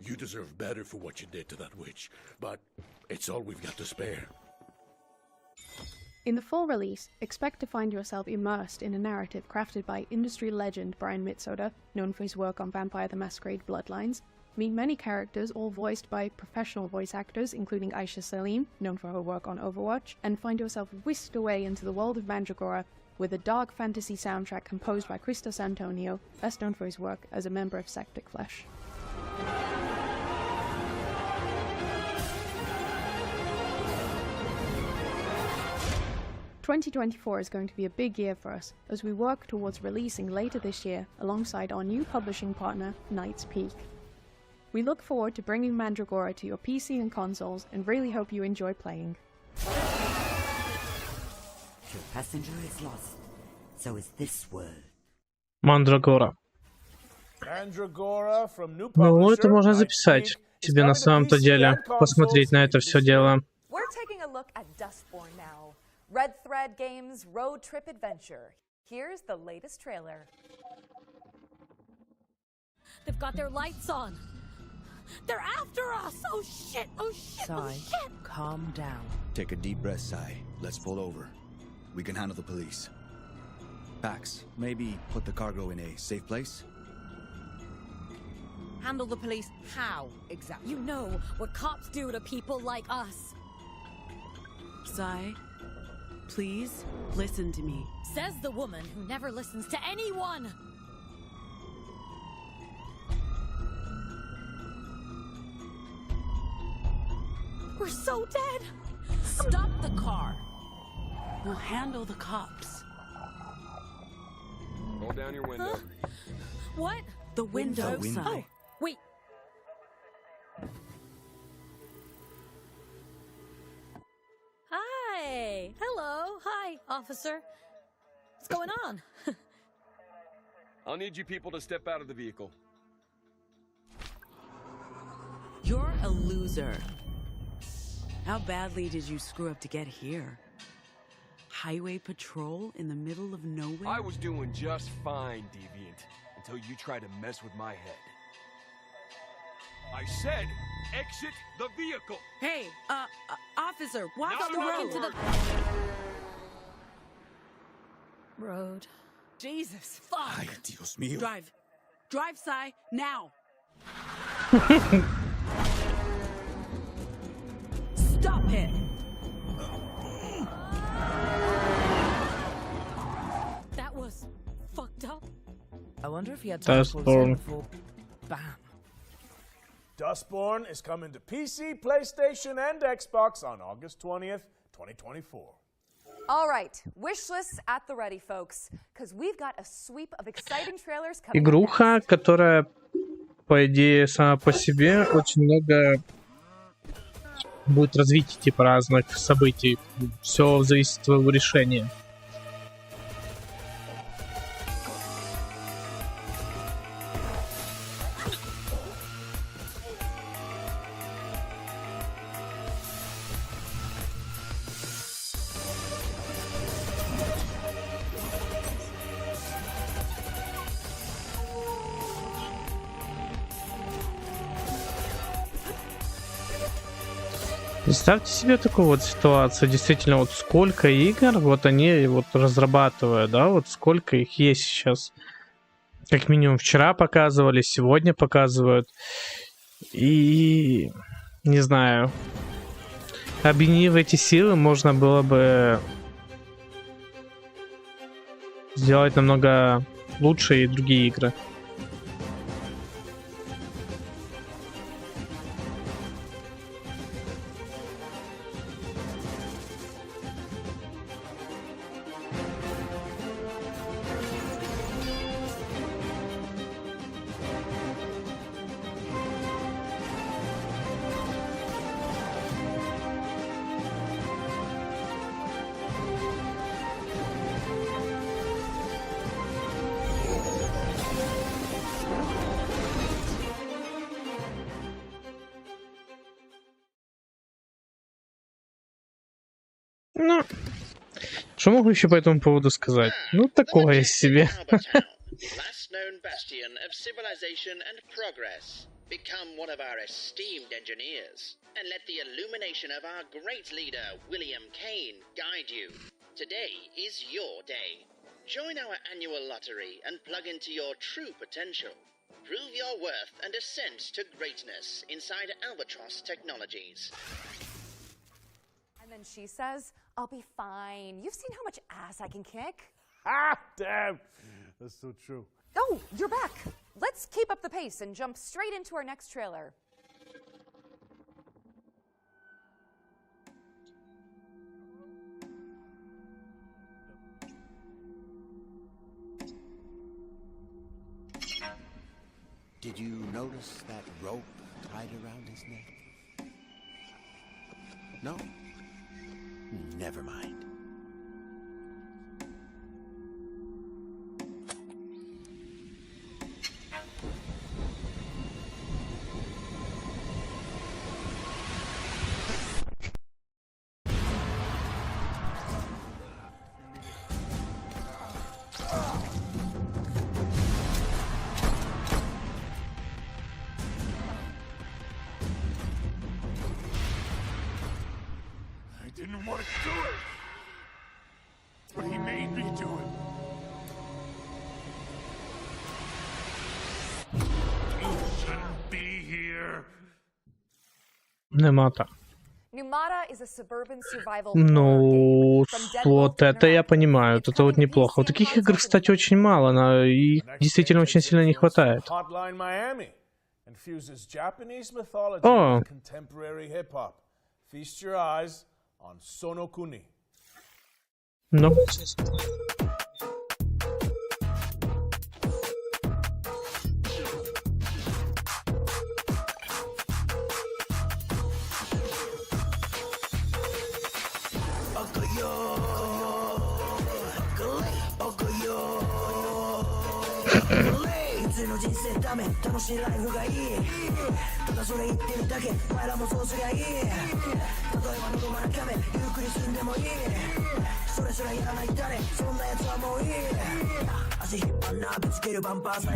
You deserve better for what you did to that witch, but it's all we've got to spare. In the full release, expect to find yourself immersed in a narrative crafted by industry legend Brian Mitsoda, known for his work on Vampire the Masquerade Bloodlines, meet many characters all voiced by professional voice actors including Aisha Salim, known for her work on Overwatch, and find yourself whisked away into the world of Mandragora with a dark fantasy soundtrack composed by Christos Antonio, best known for his work as a member of Septic Flesh. "2024 is going to be a big year for us as we work towards releasing later this year alongside our new publishing partner, Knight's Peak. We look forward to bringing Mandragora to your PC and consoles and really hope you enjoy playing." Your passenger is lost. So is this world. Мандрагора. Mandragora from new Ну, это publisher, можно Knight's записать Peak, себе на самом-то деле, посмотреть на это все дело. We're taking a look at Dustborn now. Red Thread Games' road trip adventure. Here's the latest trailer. They've got their lights on. They're after us! Oh shit! Oh shit! Oh Sai, shit! calm down. Take a deep breath, Sai. Let's pull over. We can handle the police. Pax, maybe put the cargo in a safe place? Handle the police how, exactly? You know what cops do to people like us. Sai, please listen to me. Says the woman who never listens to anyone! We're so dead! Stop the car! We'll handle the cops. Roll down your window. What? The window, Sai. Oh, wait. Hi! Hello! Hi, officer. What's going on? I'll need you people to step out of the vehicle. You're a loser. How badly did you screw up to get here? Highway patrol in the middle of nowhere? I was doing just fine, Deviant, until you tried to mess with my head. I said, exit the vehicle! Hey, officer, watch Not the another road! word. Road. Jesus, fuck! Ay, Dios mío. Drive. Drive, Sai, now! Stop it! That was fucked up. I wonder if he had time to pull his head before. Bam. Dustborn is coming to PC, PlayStation, and Xbox on August 20th, 2024. All right, wish lists at the ready, folks, because we've got a sweep of exciting trailers coming. Игруха, которая, по идее, сама по себе очень много будет развития типа разных событий. Все зависит от твоего решения. Представьте себе такую вот ситуацию, действительно, вот сколько игр вот они вот разрабатывают, да, вот сколько их есть сейчас. Как минимум вчера показывали, сегодня показывают. И не знаю, объединив эти силы, можно было бы сделать намного лучше и другие игры. Ну, что могу еще по этому поводу сказать? Ну, такое себе. Last known bastion of civilization and progress. Become one of our esteemed engineers, and let the illumination of our great leader, William Kane, guide you. Today is your day. Join our annual lottery and plug into your true potential. Prove your worth and ascend to greatness inside Albatross Technologies. And then she says, I'll be fine. You've seen how much ass I can kick. Ah, damn. That's so true. Oh, you're back. Let's keep up the pace and jump straight into our next trailer. Did you notice that rope tied around his neck? No? Never mind. I didn't want to do it, but he made me do it. You shouldn't be here. Немата. Numata is a suburban survival Ну, вот это я понимаю, это вот неплохо. Вот таких игр, кстати, очень мало, но их действительно очень сильно не хватает. Hotline Miami and fuses Japanese mythology Oh. with contemporary hip hop. Feast your eyes on Sonokuni. Ну.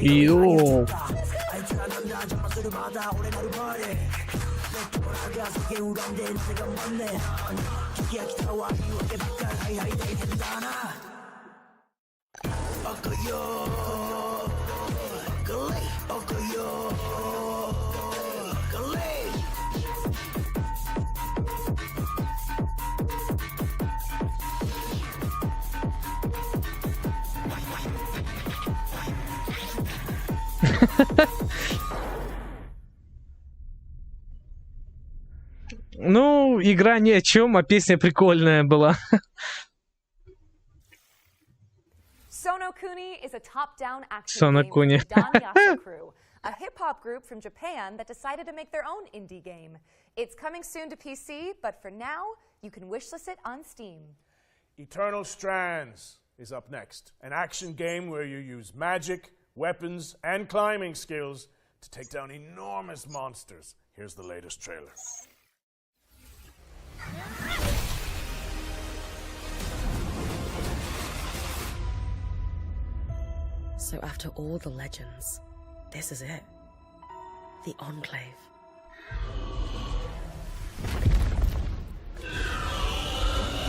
Йоу. Ну, игра ни о чем, а песня прикольная была. Sonokuni is a top-down action Sonokuni. game from the Danyasa crew, a hip-hop group from Japan that decided to make their own indie game. It's coming soon to PC, but for now, you can wishlist it on Steam. Eternal Strands is up next. An action game where you use magic, weapons, and climbing skills to take down enormous monsters. Here's the latest trailer. So after all the legends, this is it. The Enclave.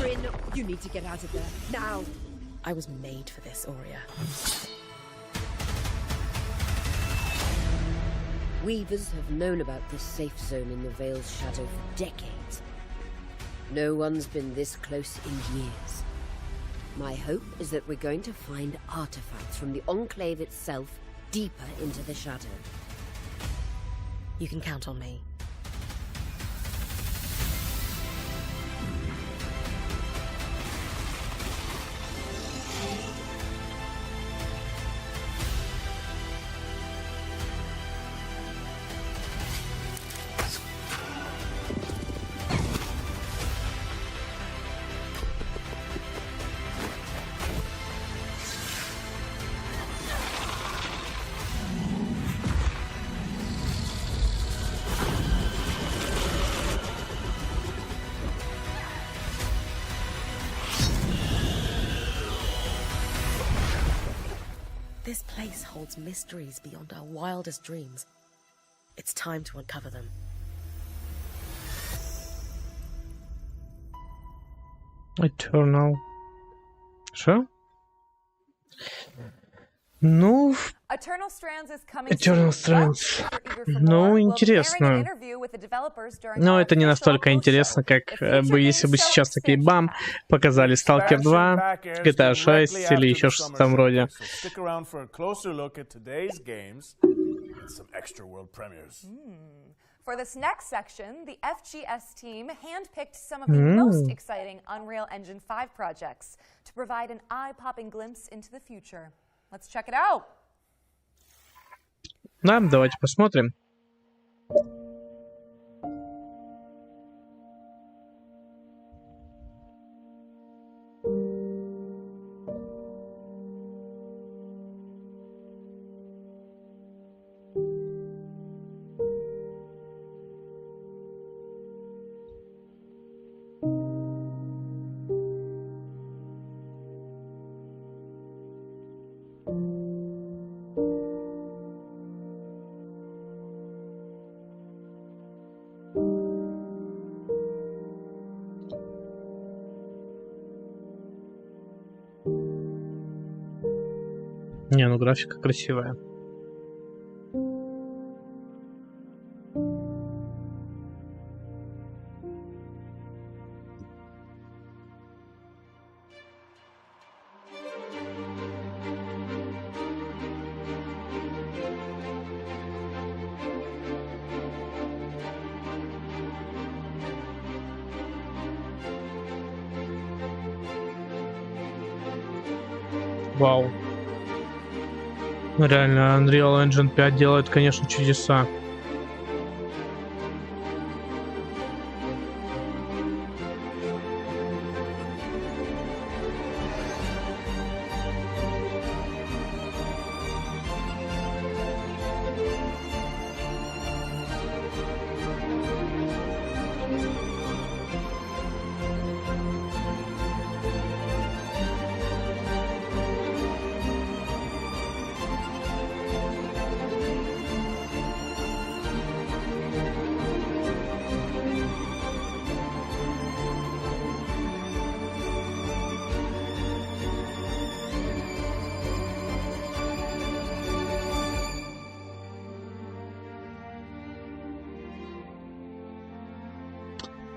Trin, you need to get out of there now. I was made for this, Aurea. Weavers have known about this safe zone in the Vale's shadow for decades. No one's been this close in years. My hope is that we're going to find artifacts from the Enclave itself deeper into the shadow. You can count on me. This place holds mysteries beyond our wildest dreams. It's time to uncover them. Eternal. Что? Ну... Eternal Strands is coming Eternal Strands. Ну, интересно. Но это не настолько интересно, как бы если бы сейчас такие бам, показали Stalker 2, GTA 6 или еще что-то там вроде. For this next section, the FGS team handpicked some of the most exciting Unreal Engine 5 projects to provide an eye-popping glimpse into the future. Let's check it out. Да, давайте посмотрим. Не, ну графика красивая. Вау. Реально, Unreal Engine 5 делает, конечно, чудеса.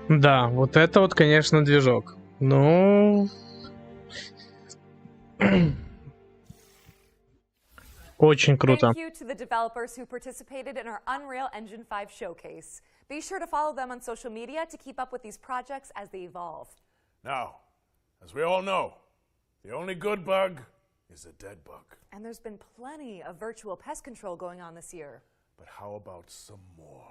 Да, вот это вот, конечно, движок. Ну... Очень круто. Thank you to the developers who participated in our Unreal Engine 5 showcase. Be sure to follow them on social media to keep up with these projects as they evolve. Now, as we all know, the only good bug is a dead bug. And there's been plenty of virtual pest control going on this year. But how about some more?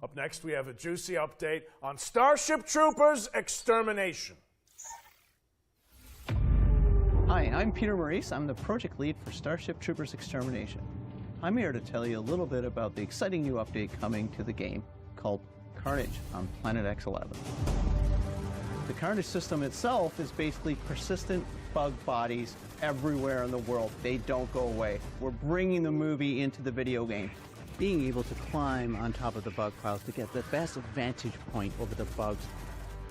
Up next, we have a juicy update on Starship Troopers Extermination. Hi, I'm Peter Maurice. I'm the project lead for Starship Troopers Extermination. I'm here to tell you a little bit about the exciting new update coming to the game called Carnage on Planet X11. The Carnage system itself is basically persistent bug bodies everywhere in the world. They don't go away. We're bringing the movie into the video game. Being able to climb on top of the bug piles to get the best vantage point over the bugs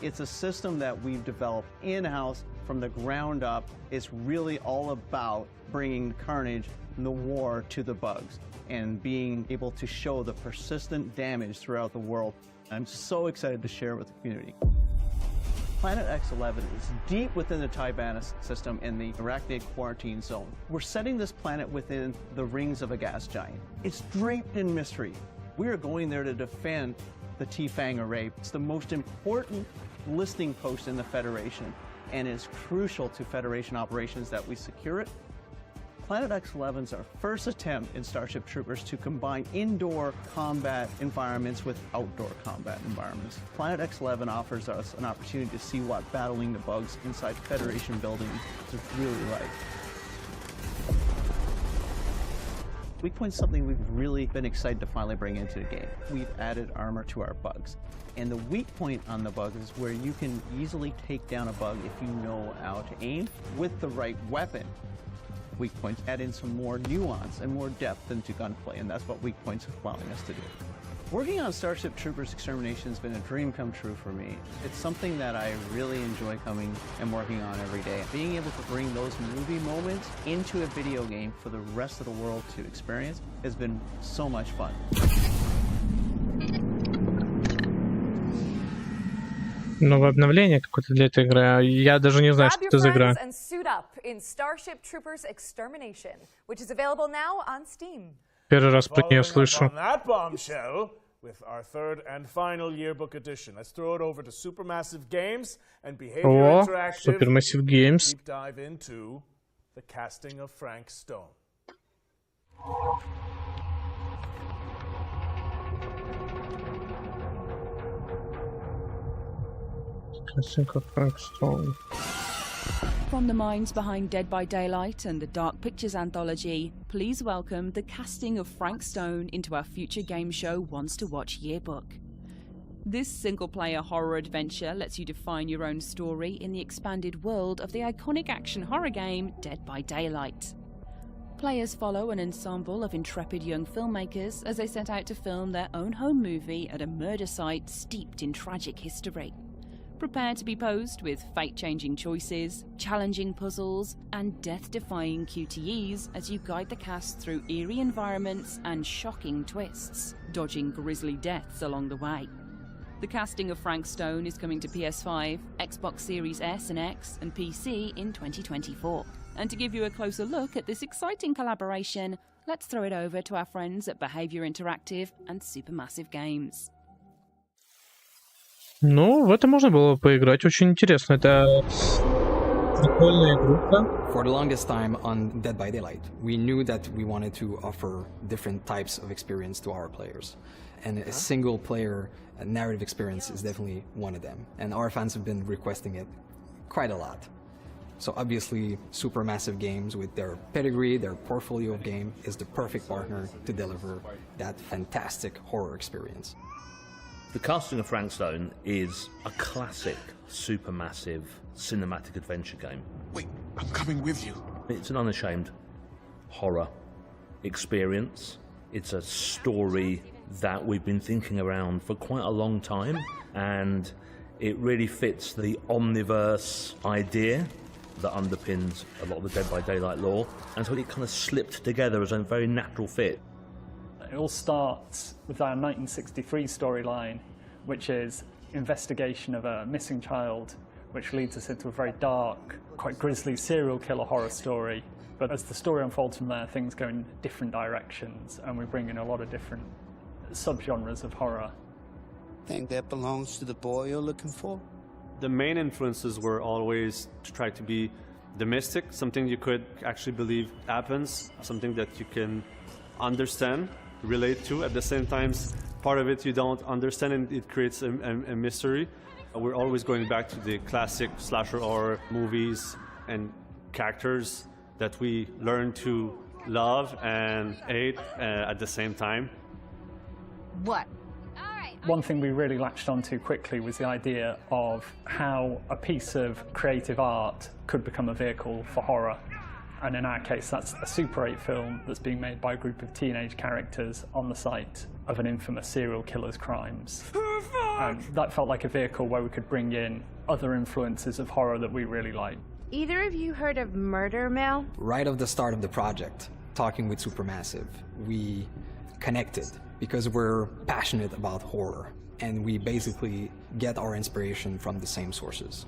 It's a system that we've developed in-house from the ground up. It's really all about bringing carnage and the war to the bugs and being able to show the persistent damage throughout the world. I'm so excited to share it with the community. Planet X11 is deep within the Tibana system in the Arachnid Quarantine Zone. We're setting this planet within the rings of a gas giant. It's draped in mystery. We are going there to defend the T-Fang array. It's the most important listening post in the Federation, and it's crucial to Federation operations that we secure it. Planet X11 is our first attempt in Starship Troopers to combine indoor combat environments with outdoor combat environments. Planet X11 offers us an opportunity to see what battling the bugs inside Federation buildings is really like. Weak Point's something we've really been excited to finally bring into the game. We've added armor to our bugs. And the weak point on the bug is where you can easily take down a bug if you know how to aim with the right weapon. Weak Points add in some more nuance and more depth into gunplay, and that's what Weak Points is allowing us to do. Working on Starship Troopers Extermination has been a dream come true for me. It's something that I really enjoy coming and working on every day. Being able to bring those movie moments into a video game for the rest of the world to experience has been so much fun. Новое обновление какое-то для этой игры. Я даже не знаю, что это за игра. And suit up in Starship Troopers Extermination, which is available now on Steam. Первый раз про нее слышу. That bombshell with our third and final yearbook edition. Let's throw it over to Supermassive Games and Behavior О, Interactive. Supermassive Games. Deep dive into the casting of Frank Stone. From the minds behind Dead by Daylight and the Dark Pictures anthology, please welcome the casting of Frank Stone into our future game show Wants to Watch yearbook. This single-player horror adventure lets you define your own story in the expanded world of the iconic action horror game Dead by Daylight. Players follow an ensemble of intrepid young filmmakers as they set out to film their own home movie at a murder site steeped in tragic history. Prepare to be posed with fate-changing choices, challenging puzzles, and death-defying QTEs as you guide the cast through eerie environments and shocking twists, dodging grisly deaths along the way. The casting of Frank Stone is coming to PS5, Xbox Series S and X, and PC in 2024. And to give you a closer look at this exciting collaboration, let's throw it over to our friends at Behavior Interactive and Supermassive Games. Ну, в это можно было поиграть. Очень интересно. Это прикольная игрушка. For the longest time on Dead by Daylight, we knew that we wanted to offer different types of experience to our players. And a single-player narrative experience is definitely one of them. And our fans have been requesting it quite a lot. So obviously, Supermassive Games, with their pedigree, their portfolio of game, is the perfect partner to deliver that fantastic horror experience. The casting of Frank Stone is a classic, supermassive, cinematic adventure game. Wait, I'm coming with you. It's an unashamed horror experience. It's a story that we've been thinking around for quite a long time, and it really fits the omniverse idea that underpins a lot of the Dead by Daylight lore, and so it kind of slipped together as a very natural fit. It all starts with our 1963 storyline, which is investigation of a missing child, which leads us into a very dark, quite grisly serial killer horror story. But as the story unfolds from there, things go in different directions, and we bring in a lot of different subgenres of horror. Think that belongs to the boy you're looking for? The main influences were always to try to be the mystic, something you could actually believe happens, something that you can understand, relate to. At the same time, part of it you don't understand, and it creates a mystery. We're always going back to the classic slasher horror movies and characters that we learn to love and hate at the same time. What? One thing we really latched onto quickly was the idea of how a piece of creative art could become a vehicle for horror. And in our case, that's a Super 8 film that's being made by a group of teenage characters on the site of an infamous serial killer's crimes. And that felt like a vehicle where we could bring in other influences of horror that we really like. Either of you heard of Murder Mill? Right at the start of the project, talking with Supermassive, we connected because we're passionate about horror and we basically get our inspiration from the same sources.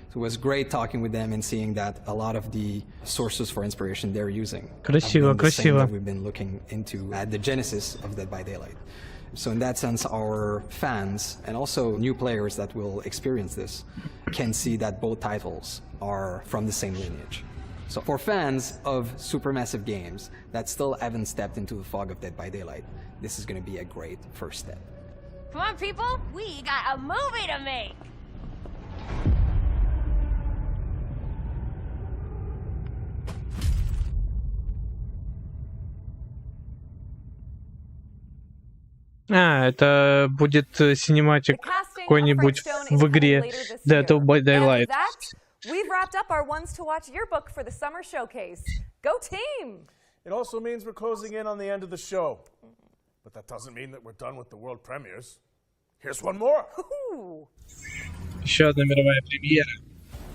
So it was great talking with them and seeing that a lot of the sources for inspiration they're using Красиво, have been the same красиво. that we've been looking into at the genesis of Dead by Daylight. So in that sense, our fans and also new players that will experience this can see that both titles are from the same lineage. So for fans of Supermassive games that still haven't stepped into the fog of Dead by Daylight, this is going to be a great first step. Come on, people! We got a movie to make! Это будет синематик какой-нибудь в игре Dead by Daylight. We've wrapped up our ones to watch yearbook for the summer showcase. Go team! It also means we're closing in on the end of the show. But that doesn't mean that we're done with the world premieres. Here's one more. Еще одна мировая премьера.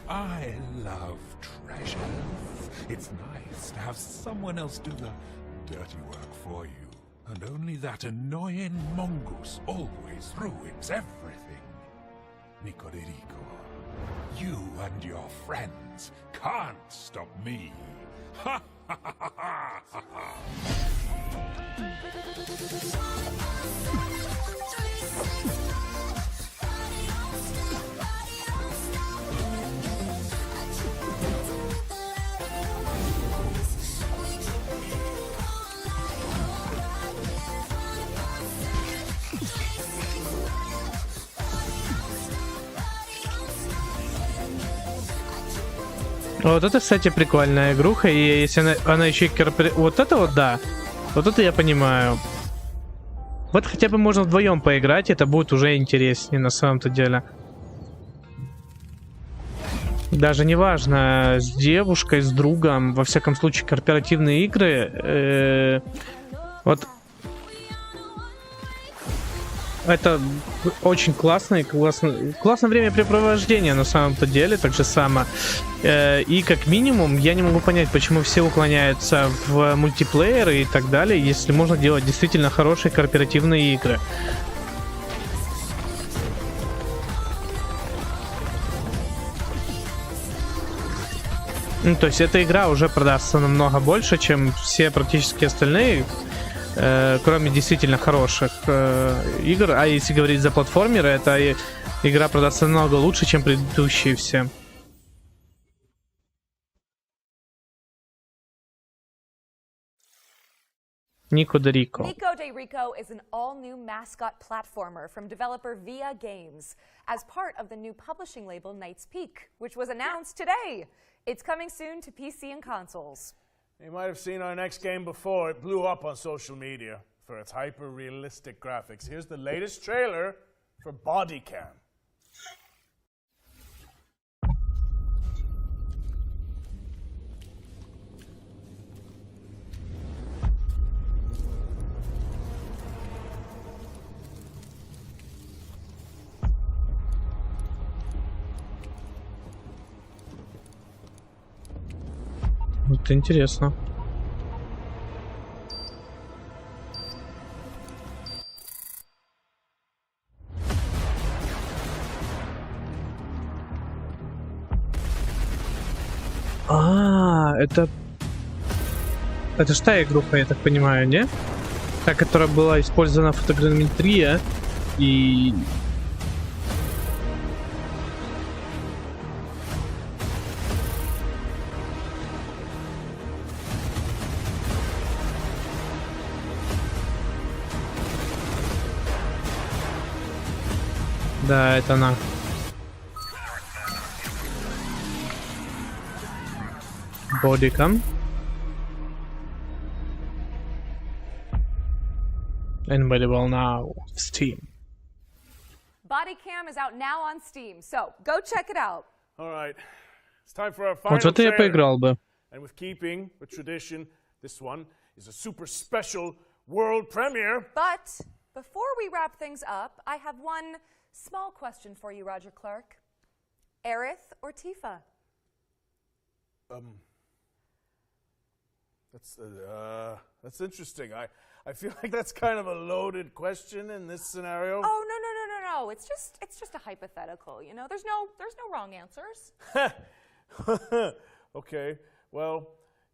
I love treasures. It's nice to have someone else do the dirty work for you. And only that annoying mongoose always ruins everything. Nicoderico, you and your friends can't stop me. Ha ha ha ha ha ha! Вот это, кстати, прикольная игруха, и если она еще и вот это вот, да. Вот это я понимаю. Вот хотя бы можно вдвоем поиграть, это будет уже интереснее на самом-то деле. Даже не важно, с девушкой, с другом, во всяком случае, кооперативные игры. Вот это очень классное времяпрепровождение на самом-то деле, так же само. И как минимум, я не могу понять, почему все уклоняются в мультиплееры и так далее, если можно делать действительно хорошие кооперативные игры. Ну, то есть эта игра уже продастся намного больше, чем все практически остальные, кроме действительно хороших игр. А если говорить за платформеры, эта игра продастся намного лучше, чем предыдущие все. Nico de Rico. Nico de Rico is an all-new mascot platformer from developer Via Games as part of the new publishing label Knight's Peak, which was announced today. It's coming soon to PC and consoles. You might have seen our next game before. It blew up on social media for its hyper-realistic graphics. Here's the latest trailer for Body Cam. Вот интересно. Это ж та игруха, я так понимаю, не? Та, которая была использована фотограмметрия и... Да, это она. Bodycam. Available now. Steam. Bodycam is out now on Steam, so go check it out. All right. It's time for our final Вот это я trailer. поиграл бы. And with keeping with tradition, this one is a super special world premiere. But before we wrap things up, I have one small question for you, Roger Clark. Aerith or Tifa? That's interesting. I feel like that's kind of a loaded question in this scenario. Oh, no. It's just a hypothetical, you know? There's no wrong answers. Okay. Well,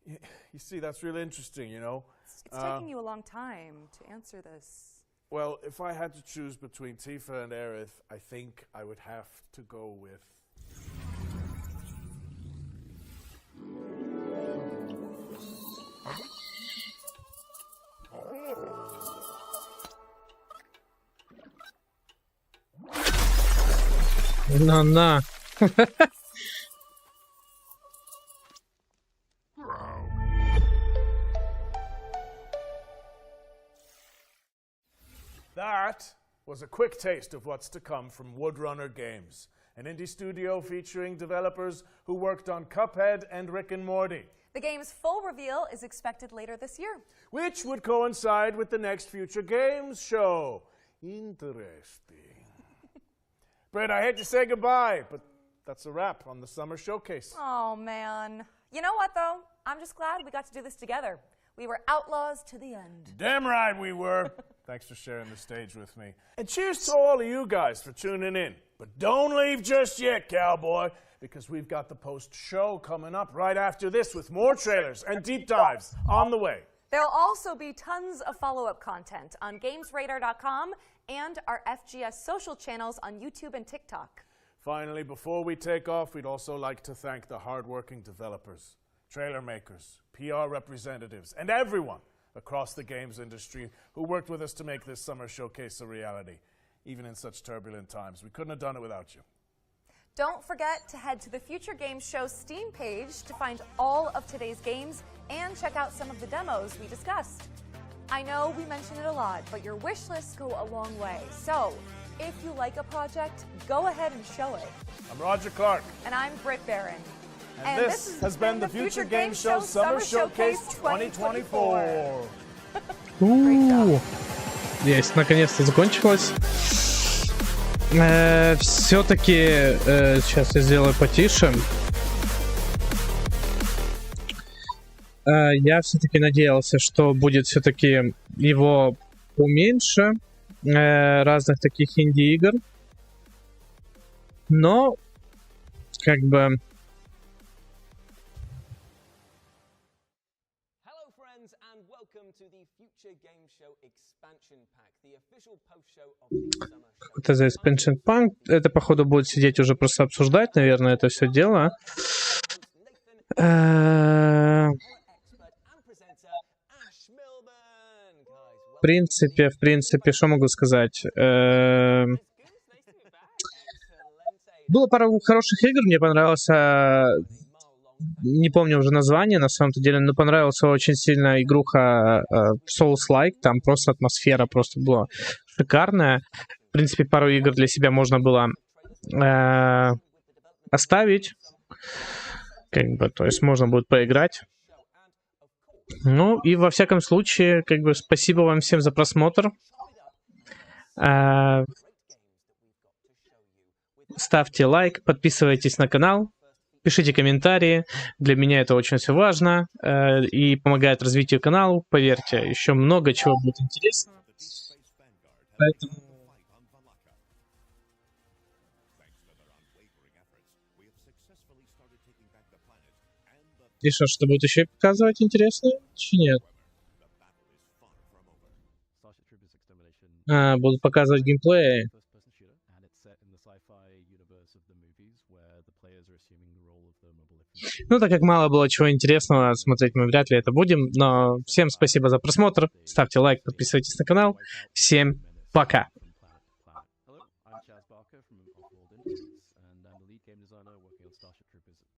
you see, that's really interesting, you know? It's taking you a long time to answer this. Well, if I had to choose between Tifa and Aerith, I think I would have to go with... На. That was a quick taste of what's to come from Woodrunner Games, an indie studio featuring developers who worked on Cuphead and Rick and Morty. The game's full reveal is expected later this year, which would coincide with the next Future Games show. Interesting. Brett, I hate to say goodbye, but that's a wrap on the Summer Showcase. Oh, man. You know what, though? I'm just glad we got to do this together. We were outlaws to the end. Damn right we were. Thanks for sharing the stage with me. And cheers to all of you guys for tuning in. But don't leave just yet, cowboy, because we've got the post-show coming up right after this with more trailers and deep dives on the way. There'll also be tons of follow-up content on GamesRadar.com and our FGS social channels on YouTube and TikTok. Finally, before we take off, we'd also like to thank the hardworking developers, trailer makers, PR representatives, and everyone across the games industry who worked with us to make this Summer Showcase a reality. Even in such turbulent times, we couldn't have done it without you. Don't forget to head to the Future Games Show Steam page to find all of today's games and check out some of the demos we discussed. I know we mention it a lot, but your wish lists go a long way. So, if you like a project, go ahead and show it. I'm Roger Clark. And I'm Britt Barron. And this has been the Future Games Show Summer Showcase 2024. Есть, наконец-то закончилось. Все-таки, сейчас я сделаю потише. Я все-таки надеялся, что будет все-таки его поменьше, разных таких инди-игр. Но, как бы... Это за Expansion Pack. Это, походу, будет сидеть уже просто обсуждать, наверное, это все дело. В принципе, что могу сказать? Было пару хороших игр, мне понравился... Не помню уже название, на самом-то деле, но понравился очень сильно игруха Souls-like, там просто атмосфера просто была шикарная. В принципе, пару игр для себя можно было оставить, как бы, то есть можно будет поиграть. Ну, и во всяком случае, как бы, спасибо вам всем за просмотр. Ставьте лайк, подписывайтесь на канал. Пишите комментарии, для меня это очень все важно и помогает развитию канала. Поверьте, еще много чего будет интересного. Поэтому... И что будет еще показывать интересное? Чи нет? Будут показывать геймплей. Ну, так как мало было чего интересного, смотреть мы вряд ли это будем. Но всем спасибо за просмотр. Ставьте лайк, подписывайтесь на канал. Всем пока!